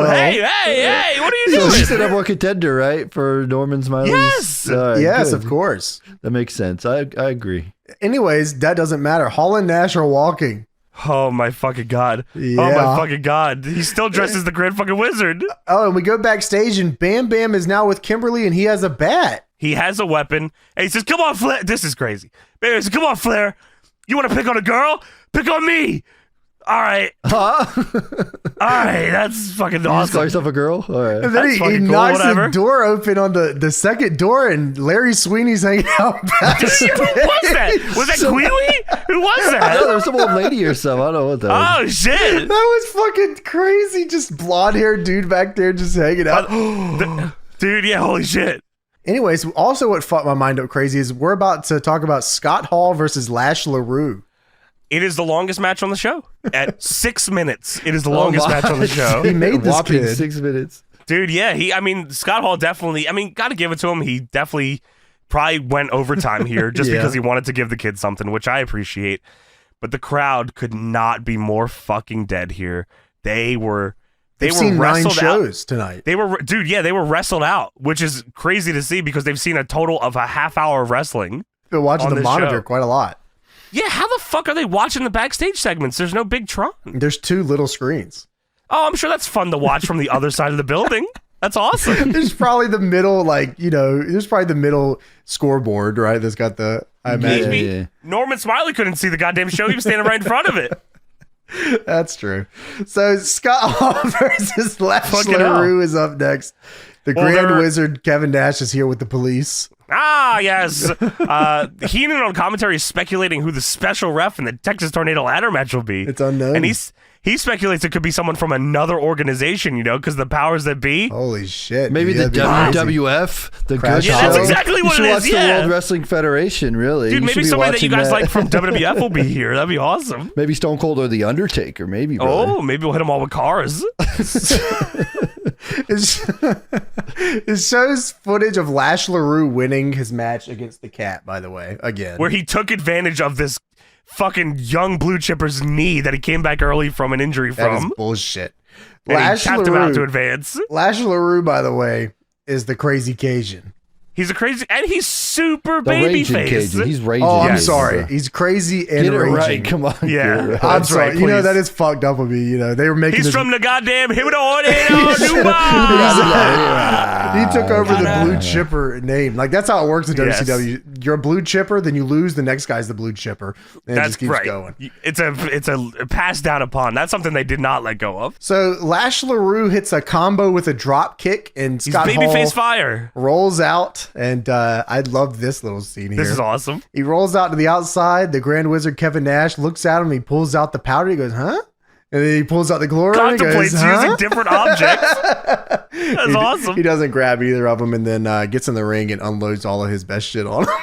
Hey, what are you doing? So he's the number one contender, right? For Norman Smiley? Yes. Yes, good. Of course. That makes sense. I agree. Anyways, that doesn't matter. Hall and Nash are walking. Oh my fucking God. Yeah. Oh my fucking God. He still dresses as the Grand fucking Wizard. Oh, and we go backstage and Bam Bam is now with Kimberly and he has a bat. He has a weapon. And he says, come on, Flair. This is crazy. Bam Bam says, come on, Flair. You want to pick on a girl? Pick on me. All right. All right. That's fucking awesome. You just call yourself a girl? All right. And then he knocks the door open on the second door and Larry Sweeney's hanging out back. Who was that? Was that Queely? Who was that? No, there was some old lady or something. I don't know what that was. Oh, shit. That was fucking crazy. Just blonde-haired dude back there just hanging out. Dude, yeah, holy shit. Anyways, also what fucked my mind up crazy is we're about to talk about Scott Hall versus Lash LaRue. It is the longest match on the show. At 6 minutes, it is the longest match on the show. He made this whopping kid. 6 minutes. Dude, yeah. Scott Hall definitely, gotta give it to him. He definitely probably went overtime here just because he wanted to give the kid something, which I appreciate. But the crowd could not be more fucking dead here. They've seen wrestled 9 shows tonight. They were wrestled out, which is crazy to see because they've seen a total of a half hour of wrestling. Been watching the monitor quite a lot. Yeah, how the fuck are they watching the backstage segments? There's no big Tron. There's 2 little screens. Oh, I'm sure that's fun to watch from the other side of the building. That's awesome. There's probably the middle, there's probably the middle scoreboard, right? That's got the, I imagine. Yeah. Norman Smiley couldn't see the goddamn show. He was standing right in front of it. That's true. So Scott Hall versus Lash LaRue is up next. The Grand Wizard Kevin Nash is here with the police. Ah, yes. Heenan on commentary is speculating who the special ref in the Texas Tornado Ladder match will be. It's unknown. And he speculates it could be someone from another organization, because the powers that be. Holy shit. Maybe the WWF. The good show. That's exactly what it is. The World Wrestling Federation, really. Dude, maybe somebody that you guys like from WWF will be here. That'd be awesome. Maybe Stone Cold or The Undertaker, maybe. Brother. Oh, maybe we'll hit them all with cars. It shows footage of Lash LaRue winning his match against the Cat, by the way, again. Where he took advantage of this fucking young blue chipper's knee that he came back early from an injury from. That is bullshit. And he tapped him out to advance. Lash LaRue, by the way, is the crazy Cajun. He's a crazy, and he's super babyface. He's raging. Oh, I'm sorry. He's crazy and Get it raging. Right. Come on. Yeah, I'm sorry. Right, that is fucked up of me. They were making. He's from the goddamn Himino. He took over the blue chipper name. That's how it works in WCW. You're a blue chipper, then you lose. The next guy's the blue chipper, and it just keeps going. It's a pass down upon. That's something they did not let go of. So Lash LaRue hits a combo with a drop kick, and Scott Hall babyface fire rolls out. And I love this little scene here. This is awesome. He rolls out to the outside. The Grand Wizard Kevin Nash looks at him. He pulls out the powder. He goes, huh? And then he pulls out the glory. Contemplates using different objects. That's awesome. He doesn't grab either of them and then gets in the ring and unloads all of his best shit on him.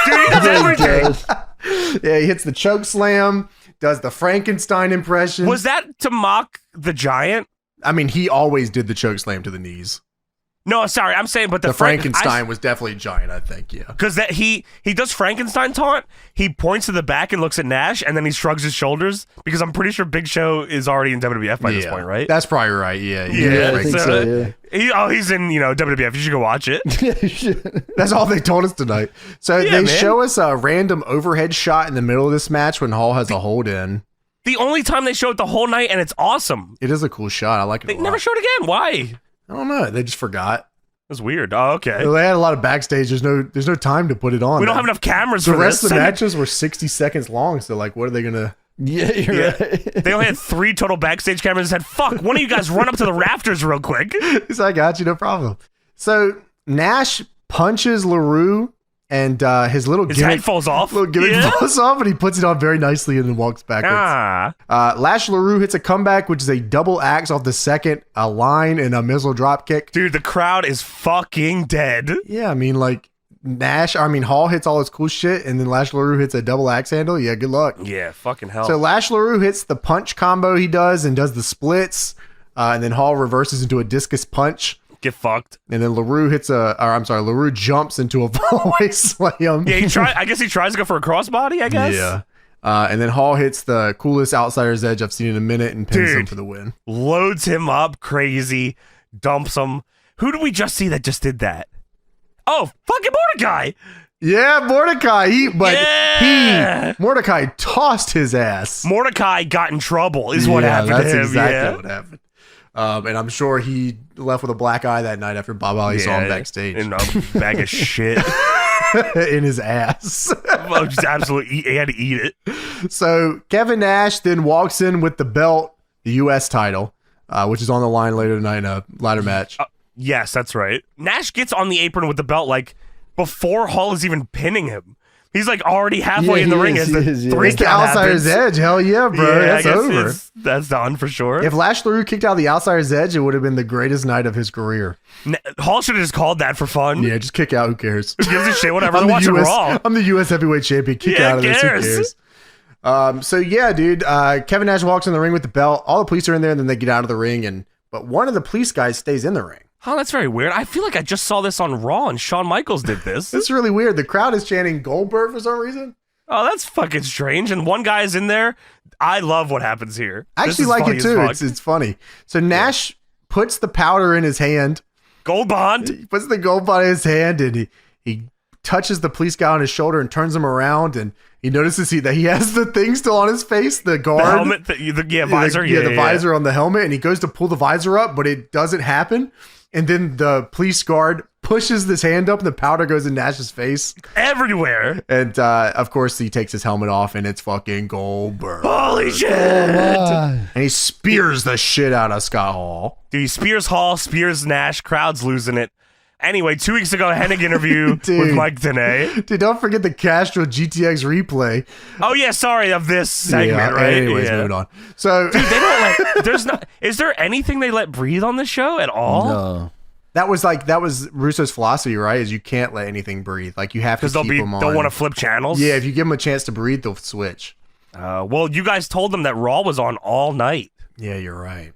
Dude, he does everything. Yeah, he hits the choke slam, does the Frankenstein impression. Was that to mock the Giant? I mean, he always did the choke slam to the knees. No, sorry, I'm saying, but the Frankenstein was definitely giant, I think, yeah. Because that he does Frankenstein taunt, he points to the back and looks at Nash, and then he shrugs his shoulders, because I'm pretty sure Big Show is already in WWF by this point, right? That's probably right, yeah. I think so, yeah. He's in, WWF, you should go watch it. That's all they told us tonight. So they show us a random overhead shot in the middle of this match when Hall has a hold in. The only time they show it the whole night, and it's awesome. It is a cool shot, I like it They never showed it again, why? I don't know. They just forgot. That's weird. Oh, okay. They had a lot of backstage. There's no time to put it on. We don't have enough cameras for this. The rest of the matches were 60 seconds long. So like, what are they gonna? Yeah, you're right. They only had 3 total backstage cameras. And said, "Fuck, one of you guys run up to the rafters real quick." He's like, "I got you, no problem." So Nash punches LaRue. And his head falls off. Little gimmick falls off, and he puts it on very nicely and then walks backwards. Lash LaRue hits a comeback, which is a double axe off the second, a line, and a missile drop kick. Dude, the crowd is fucking dead. Yeah, I mean, like, Hall hits all his cool shit, and then Lash LaRue hits a double axe handle. Yeah, good luck. Yeah, fucking hell. So Lash LaRue hits the punch combo he does and does the splits, and then Hall reverses into a discus punch. Get fucked. And then LaRue LaRue jumps into a fallaway slam. Yeah, I guess he tries to go for a crossbody, I guess. Yeah. And then Hall hits the coolest outsider's edge I've seen in a minute and pins him for the win. Loads him up crazy, dumps him. Who did we just see that just did that? Oh, fucking Mordecai. Yeah, Mordecai. Mordecai tossed his ass. Mordecai got in trouble is what happened to him. That's exactly what happened. And I'm sure he left with a black eye that night after Bob Ali saw him backstage. In a bag of shit. In his ass. Well, just absolutely, he had to eat it. So Kevin Nash then walks in with the belt, the U.S. title, which is on the line later tonight in a ladder match. Yes, that's right. Nash gets on the apron with the belt like before Hall is even pinning him. He's like already halfway in the ring as the 3 count outsider's edge. Hell yeah, bro. Yeah, that's over. That's done for sure. If Lash LaRue kicked out the outsider's edge, it would have been the greatest night of his career. Hall should have just called that for fun. Yeah, just kick out. Who cares? Who gives a shit? Whatever. I'm watching Raw. I'm the U.S. heavyweight champion. Kick out of this. Who cares? So yeah, dude. Kevin Nash walks in the ring with the belt. All the police are in there, and then they get out of the ring. But one of the police guys stays in the ring. Oh, that's very weird. I feel like I just saw this on Raw, and Shawn Michaels did this. It's really weird. The crowd is chanting Goldberg for some reason. Oh, that's fucking strange. And one guy is in there. I love what happens here. I actually like it too. It's funny. So Nash puts the powder in his hand. Gold Bond. He puts the gold bond in his hand, and he touches the police guy on his shoulder and turns him around, and he notices that he has the thing still on his face, the guard. The helmet, visor. The visor on the helmet, and he goes to pull the visor up, but it doesn't happen. And then the police guard pushes this hand up, and the powder goes in Nash's face. Everywhere. And, of course, he takes his helmet off, and it's fucking Goldberg. Holy shit. And he spears the shit out of Scott Hall. Dude, he spears Hall, spears Nash. Crowd's losing it. Anyway, 2 weeks ago, a Hennig interview with Mike Tenay. Dude, don't forget the Castro GTX replay. Oh, yeah, sorry, of this segment, right? Anyways, moving on. So, dude, they don't is there anything they let breathe on the show at all? No. That was Russo's philosophy, right? Is you can't let anything breathe. Like, you have to keep them on. They'll want to flip channels? Yeah, if you give them a chance to breathe, they'll switch. Well, you guys told them that Raw was on all night. Yeah, you're right.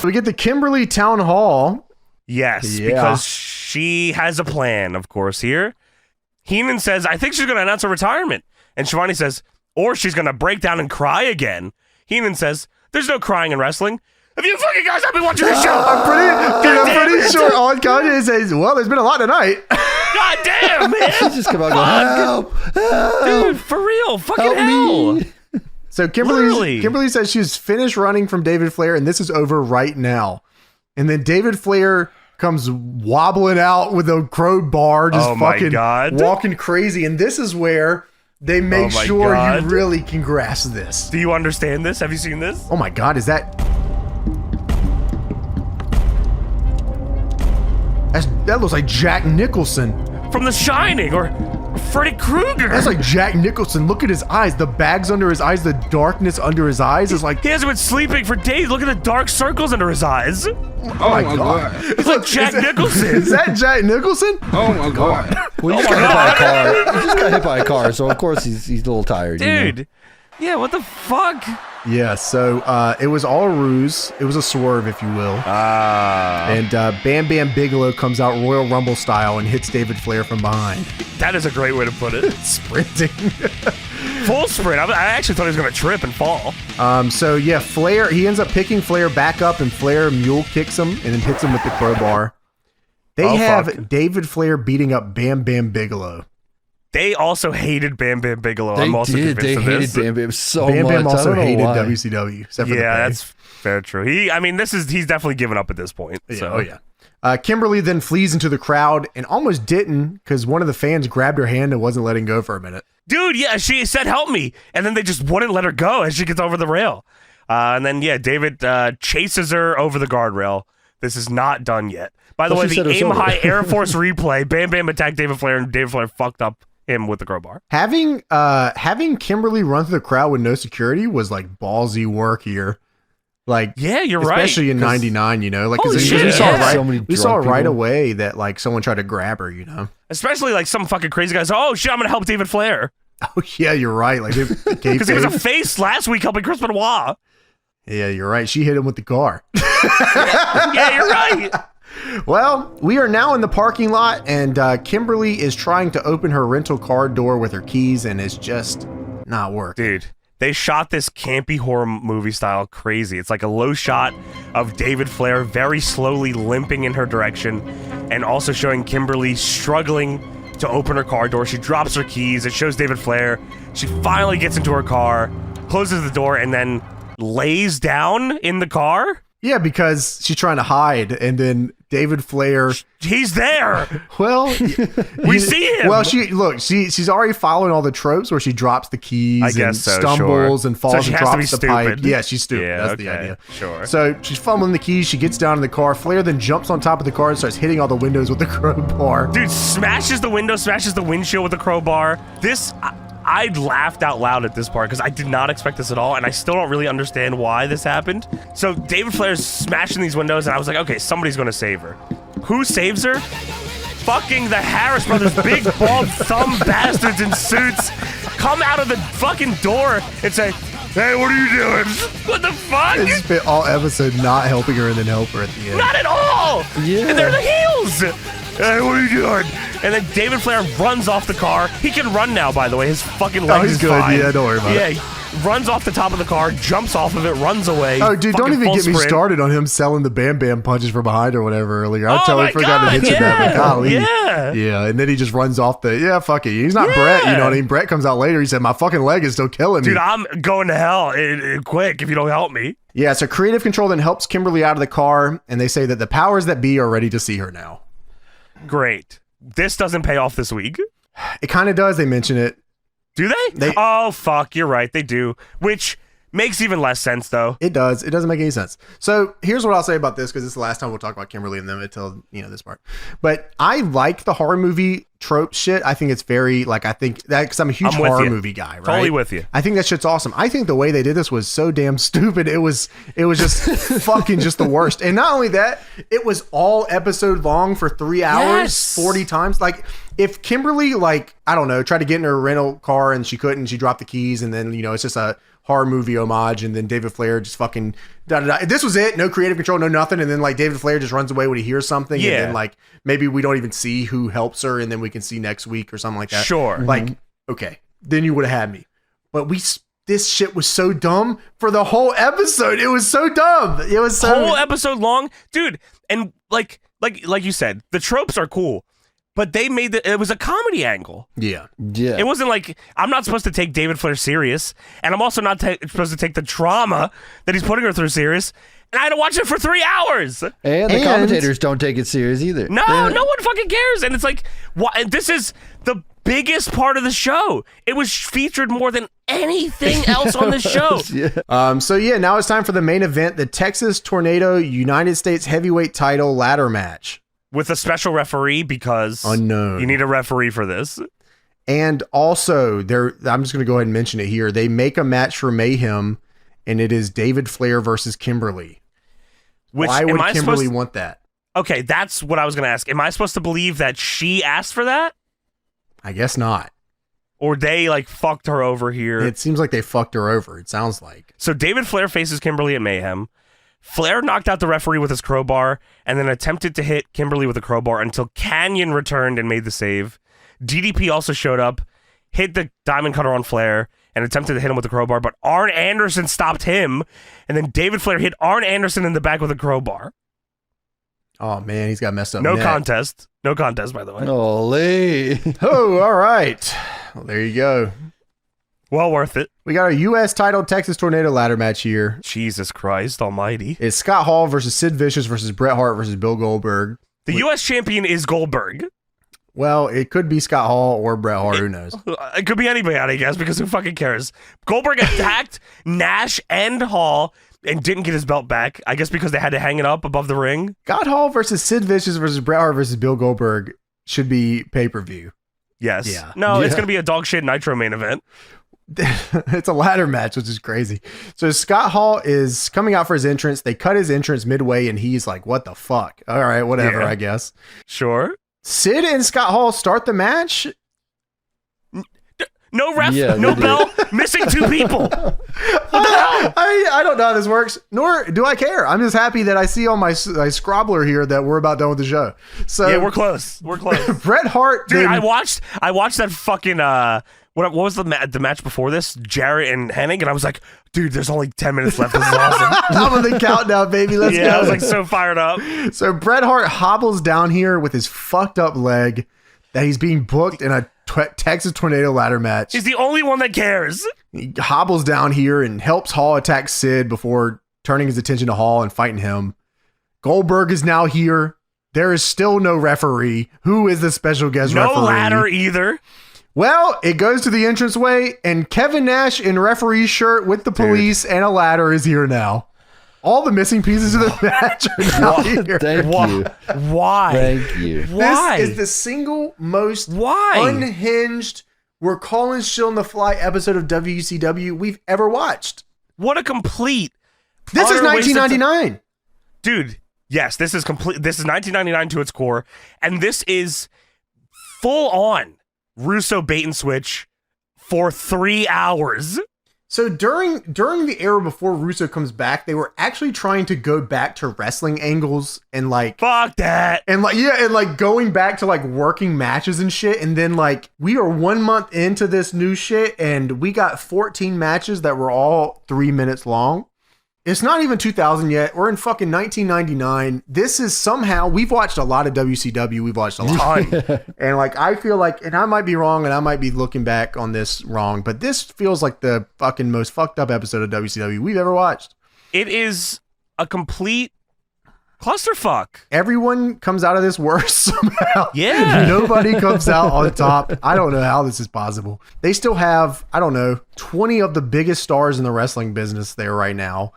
We get the Kimberly Town Hall. Yes, because she has a plan, of course, here. Heenan says, I think she's going to announce her retirement. And Shivani says, or she's going to break down and cry again. Heenan says, there's no crying in wrestling. Have you fucking guys not been watching this show? I'm pretty sure on Kanye says, well, there's been a lot tonight. God damn, man. She just come out and go, help. Dude, for real, fucking hell. Me. So Kimberly says she's finished running from David Flair, and this is over right now. And then David Flair comes wobbling out with a crowbar, just walking crazy. And this is where they make sure you really can grasp this. Do you understand this? Have you seen this? Oh my God, is that looks like Jack Nicholson from The Shining or Freddy Krueger. That's like Jack Nicholson. Look at his eyes. The bags under his eyes, the darkness under his eyes is like... He hasn't been sleeping for days. Look at the dark circles under his eyes. Oh my God. It's like Jack Nicholson. Is that Jack Nicholson? Oh my God. Well, he just got hit by a car. He just got hit by a car, so of course he's a little tired. Dude. You know? Yeah, what the fuck? Yeah, so it was all a ruse. It was a swerve, if you will. And Bam Bam Bigelow comes out Royal Rumble style and hits David Flair from behind. That is a great way to put it. Sprinting. Full sprint. I actually thought he was going to trip and fall. So yeah, Flair, he ends up picking Flair back up, and Flair mule kicks him and then hits him with the crowbar. They have David Flair beating up Bam Bam Bigelow. They also hated Bam Bam Bigelow. I'm also convinced They of hated this. Bam Bam so much. Bam Bam also hated why. WCW. Except for the pay. That's fair, true. He's definitely given up at this point. Yeah, So. oh yeah. Kimberly then flees into the crowd and almost didn't because one of the fans grabbed her hand and wasn't letting go for a minute. Dude, yeah, she said help me, and then they just wouldn't let her go as she gets over the rail. And then, yeah, David chases her over the guardrail. This is not done yet. By the way, the Aim High Air Force replay, Bam Bam attacked David Flair, and David Flair fucked up him with the crowbar. Having Kimberly run through the crowd with no security was like ballsy work here. Like, yeah, you're especially in '99, you know, like we saw right away that like someone tried to grab her, you know, especially like some fucking crazy guys. Oh shit, I'm gonna help David Flair. Oh yeah, you're right. Like because he was a face last week helping Chris Benoit. Yeah, you're right. She hit him with the car. Yeah, you're right. Well, we are now in the parking lot, and Kimberly is trying to open her rental car door with her keys, and it's just not working. Dude, they shot this campy horror movie style crazy. It's like a low shot of David Flair very slowly limping in her direction, and also showing Kimberly struggling to open her car door. She drops her keys. It shows David Flair. She finally gets into her car, closes the door, and then lays down in the car. Yeah, because she's trying to hide, and then David Flair, he's there. Well, we see him. Well, she's already following all the tropes where she drops the keys, I guess and stumbles and falls and drops the pipe. Yeah, she's stupid. Yeah, That's the idea. Sure. So she's fumbling the keys. She gets down in the car. Flair then jumps on top of the car and starts hitting all the windows with the crowbar. Dude, smashes the window, smashes the windshield with the crowbar. I laughed out loud at this part because I did not expect this at all, and I still don't really understand why this happened. So David Flair's smashing these windows, and I was like, okay, somebody's going to save her. Who saves her? Fucking the Harris brothers, big bald thumb bastards in suits, come out of the fucking door and say, hey, what are you doing? What the fuck? They spent all episode not helping her and then help her at the end. Not at all! Yeah. And they're the heels! Hey, what are you doing? And then David Flair runs off the car. He can run now, by the way. His fucking leg is good. fine. Yeah, don't worry about it. Yeah, runs off the top of the car, jumps off of it, runs away. Oh, dude, don't even get me started on him selling the Bam Bam punches from behind or whatever earlier. I totally forgot to mention that. But golly. Yeah. Yeah, and then he just runs off fuck it. He's not Bret, you know what I mean? Bret comes out later. He said, my fucking leg is still killing me. Dude, I'm going to hell quick if you don't help me. Yeah, so Creative Control then helps Kimberly out of the car, and they say that the powers that be are ready to see her now. Great. This doesn't pay off this week. It kind of does. They mention it. Do they? Oh, fuck. You're right. They do. Which makes even less sense, though. It does. It doesn't make any sense. So here's what I'll say about this, because this is the last time we'll talk about Kimberly and them until, this part. But I like the horror movie trope shit. I think it's very, I think that, because I'm a huge horror movie guy, right? Totally with you. I think that shit's awesome. I think the way they did this was so damn stupid. It was just fucking just the worst. And not only that, it was all episode long for 3 hours, 40 times. Like, if Kimberly, I don't know, tried to get in her rental car and she couldn't, she dropped the keys, and then, it's just a horror movie homage, and then David Flair just fucking da-da-da. This was it. No creative control, no nothing. And then David Flair just runs away when he hears something. Yeah. And then maybe we don't even see who helps her, and then we can see next week or something like that. Sure. Okay, then you would have had me. But this shit was so dumb for the whole episode. It was so dumb. It was so whole episode long, dude. And like you said, the tropes are cool, but they made it was a comedy angle. Yeah. It wasn't I'm not supposed to take David Flair serious, and I'm also not supposed to take the trauma that he's putting her through serious. And I had to watch it for 3 hours. And the commentators don't take it serious either. No one fucking cares. And it's this is the biggest part of the show. It was featured more than anything else on the show. Yeah. Now it's time for the main event, the Texas Tornado United States Heavyweight Title Ladder Match. With a special referee, because unknown. You need a referee for this. And also, I'm just going to go ahead and mention it here. They make a match for Mayhem, and it is David Flair versus Kimberly. Why would Kimberly want that? Okay, that's what I was going to ask. Am I supposed to believe that she asked for that? I guess not. Or they like fucked her over here. It seems like they fucked her over. It sounds like. So David Flair faces Kimberly at Mayhem. Flair knocked out the referee with his crowbar and then attempted to hit Kimberly with a crowbar until Canyon returned and made the save. DDP also showed up, hit the Diamond Cutter on Flair, and attempted to hit him with a crowbar, but Arn Anderson stopped him, and then David Flair hit Arn Anderson in the back with a crowbar. Oh, man, he's got messed up No neck. contest. No contest, by the way. Holy. Oh, all right. Well, there you go. Well worth it. We got a U.S. title Texas Tornado ladder match here. Jesus Christ almighty. It's Scott Hall versus Sid Vicious versus Bret Hart versus Bill Goldberg. The U.S. champion is Goldberg. Well, it could be Scott Hall or Bret Hart. Who knows? It could be anybody, I guess, because who fucking cares? Goldberg attacked Nash and Hall and didn't get his belt back. I guess because they had to hang it up above the ring. Scott Hall versus Sid Vicious versus Bret Hart versus Bill Goldberg should be pay-per-view. Yes. Yeah. No, it's Yeah. going to be a dog shit Nitro main event. It's a ladder match, which is crazy. So Scott Hall is coming out for his entrance. They cut his entrance midway, and he's like, what the fuck? All right, whatever, Yeah. I guess. Sure. Sid and Scott Hall start the match. No ref, Yeah, no they bell, missing 2 people. What the hell? I don't know how this works, nor do I care. I'm just happy that I see on my scrobbler here that we're about done with the show. So Yeah, we're close. We're close. Bret Hart, Dude, then- I watched that fucking what was the match before this? Jarrett and Hennig, and I was like, dude, there's only 10 minutes left. This is awesome. I'm on the countdown, baby. Let's go. Yeah, I was like so fired up. So Bret Hart hobbles down here with his fucked up leg that he's being booked in a Texas Tornado ladder match. He's the only one that cares. He hobbles down here and helps Hall attack Sid before turning his attention to Hall and fighting him. Goldberg is now here. There is still no referee. Who is the special guest referee? No ladder either. Well, it goes to the entranceway, and Kevin Nash in referee shirt with the police and a ladder is here now. All the missing pieces of the match are now here. Thank you. Why? Thank you. Why? This is the single most Why? unhinged, we're calling shit on the fly episode of WCW we've ever watched. What a complete. This is utter waste of 1999. Dude, yes, this is complete. This is 1999 to its core, and this is full on Russo bait and switch for 3 hours. So during the era before Russo comes back, they were actually trying to go back to wrestling angles and like Fuck that. and going back to like working matches and shit. And then like we are 1 month into this new shit and we got 14 matches that were all 3 minutes long. It's not even 2000 yet. We're in fucking 1999. This is somehow, we've watched a lot of WCW. We've watched a lot. And like, I feel like, and I might be wrong and I might be looking back on this wrong, but this feels like the fucking most fucked up episode of WCW we've ever watched. It is a complete clusterfuck. Everyone comes out of this worse somehow. Yeah. Nobody comes out on top. I don't know how this is possible. They still have, I don't know, 20 of the biggest stars in the wrestling business there right now.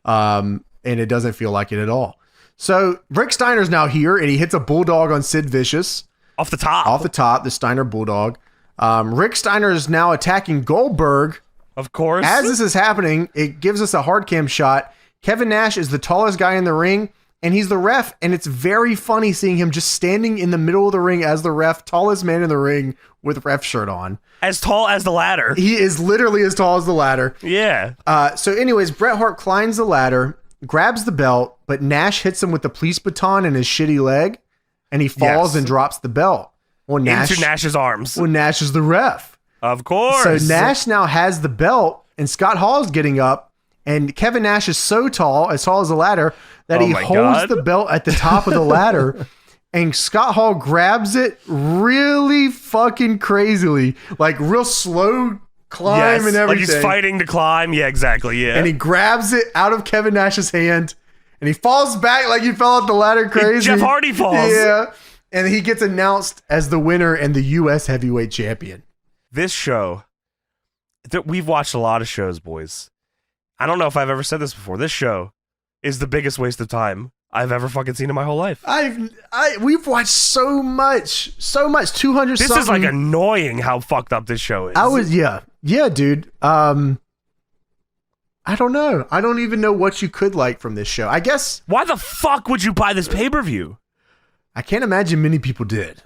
And it doesn't feel like it at all. So Rick Steiner's now here and he hits a bulldog on Sid Vicious. Off the top, the Steiner bulldog. Rick Steiner is now attacking Goldberg. Of course. As this is happening, it gives us a hard cam shot. Kevin Nash is the tallest guy in the ring and he's the ref. And it's very funny seeing him just standing in the middle of the ring as the ref, tallest man in the ring with ref shirt on. As tall as the ladder. He is literally as tall as the ladder. Yeah. So anyways, Bret Hart climbs the ladder, grabs the belt, but Nash hits him with the police baton in his shitty leg, and he falls Yes. and drops the belt. Well, Into Nash's arms. Well, Nash is the ref. Of course. So Nash now has the belt, and Scott Hall's getting up, and Kevin Nash is so tall, as tall as the ladder, that Oh he my holds God. the belt at the top of the ladder. And Scott Hall grabs it really fucking crazily, like real slow climb Yes, and everything. like he's fighting to climb. Yeah, exactly. Yeah. And he grabs it out of Kevin Nash's hand, and he falls back like he fell off the ladder crazy. Jeff Hardy falls. Yeah. And he gets announced as the winner and the U.S. heavyweight champion. This show, we've watched a lot of shows, boys. I don't know if I've ever said this before. This show is the biggest waste of time I've ever fucking seen in my whole life. We've watched so much, 200 This something. is like annoying how fucked up this show is. Yeah, dude. I don't know. I don't even know what you could like from this show. I guess Why the fuck would you buy this pay-per-view? I can't imagine many people did.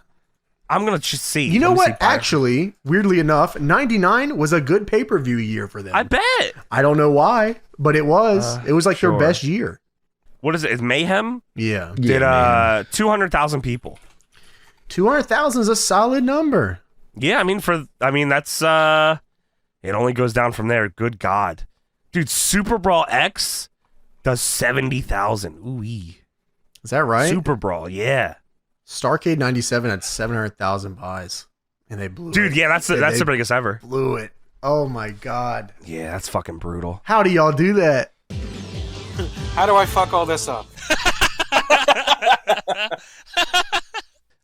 I'm going to just see. You know what? Actually, weirdly enough, 99 was a good pay-per-view year for them. I bet. I don't know why, but it was. It was like their best year. What is it? Is Mayhem? Yeah. Did 200,000 people. 200,000 is a solid number. Yeah, I mean that's it only goes down from there. Good God. Dude, Super Brawl X does 70,000. Ooh-wee. Is that right? Super Brawl, yeah. Starcade 97 had 700,000 buys, and they blew it. Dude, yeah, that's the biggest ever. Blew it. Oh my God. Yeah, that's fucking brutal. How do y'all do that? How do I fuck all this up?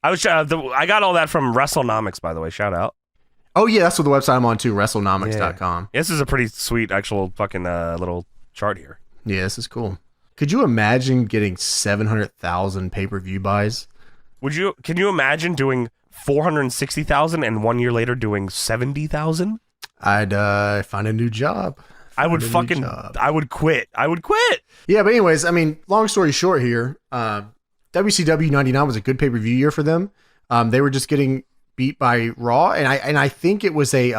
I got all that from WrestleNomics, by the way. Shout out. Oh yeah, that's what the website I'm on too. WrestleNomics.com. Yeah, this is a pretty sweet actual fucking little chart here. Yeah, this is cool. Could you imagine getting 700,000 pay-per-view buys? Can you imagine doing 460,000 and 1 year later doing 70,000? I'd find a new job. I would quit. Yeah, but anyways, I mean, long story short here, WCW 99 was a good pay-per-view year for them. They were just getting beat by Raw, and I think it was a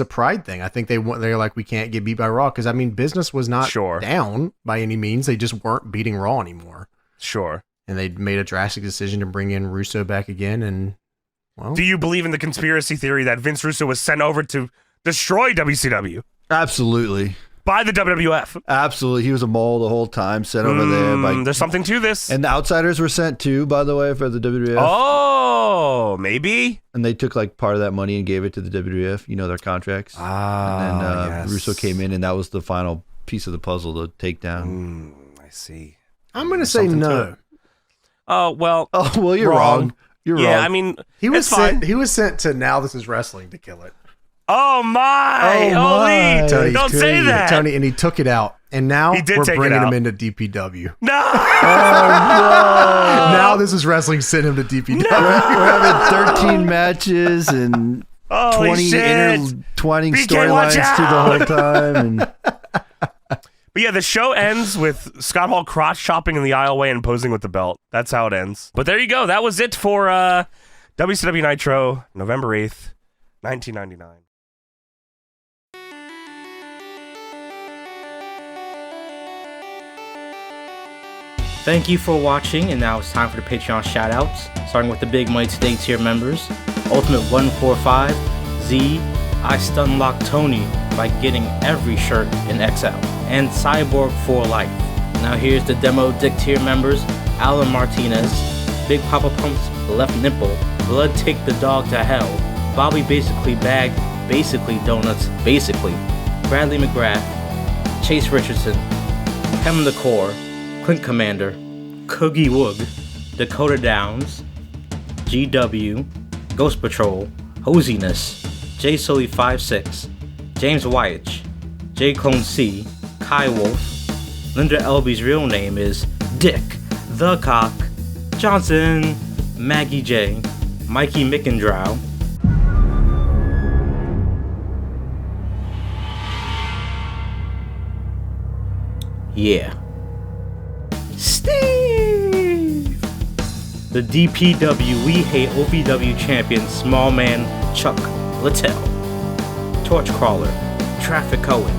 pride thing. I think they're like, we can't get beat by Raw because I mean, business was not down by any means. They just weren't beating Raw anymore. Sure. And they made a drastic decision to bring in Russo back again. And well, do you believe in the conspiracy theory that Vince Russo was sent over to destroy WCW? Absolutely. By the WWF. Absolutely. He was a mole the whole time, sent over there. There's something to this. And the Outsiders were sent too, by the way, for the WWF. Oh, maybe. And they took like part of that money and gave it to the WWF, their contracts. And then Russo came in, and that was the final piece of the puzzle to take down. I see. I'm going to say no. Oh, well. Oh, well, you're wrong. You're wrong. Yeah, I mean, he was sent to Now This Is Wrestling to kill it. Oh my! Holy! Tony's Don't say that, Tony. And he took it out, and now we're bringing him into DPW. No! Now This Is Wrestling sent him to DPW. No! We're having 13 matches and 20 intertwining storylines through the whole time. And but yeah, the show ends with Scott Hall crotch chopping in the aisleway and posing with the belt. That's how it ends. But there you go. That was it for WCW Nitro, November 8th, 1999. Thank you for watching, and now it's time for the Patreon shoutouts, starting with the Big Money Today tier members: Ultimate 145, Z, I Stunlock Tony by getting every shirt in XL, and Cyborg for Life. Now here's the Demo Dick tier members: Allan Martinez, Big Papa Pump's Left Nipple, Blood Take the Dog to Hell, Bobby Basically Bagged, Basically Donuts, Basically, Bradley McGrath, Chase Richardson, Hem the Core, Clint Commander, Coogi Woog, Dakota Downs, GW, Ghost Patrol, Hosiness, J Sully 56, James Wyatch, Jaylone C, Kai Wolf, Linder Elerbees' real name is Dick the Cock Johnson, Maggie Jay, Mikey Mickendrow, yeah, Steve, the DPW We Hate OVW champion Small Man Chuck Littell, Torchcrawler, Traffic Cohen,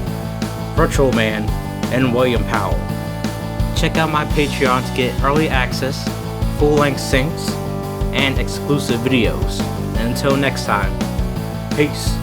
Virtual Man, and William Powell. Check out my Patreon to get early access, full-length syncs, and exclusive videos. And until next time, peace.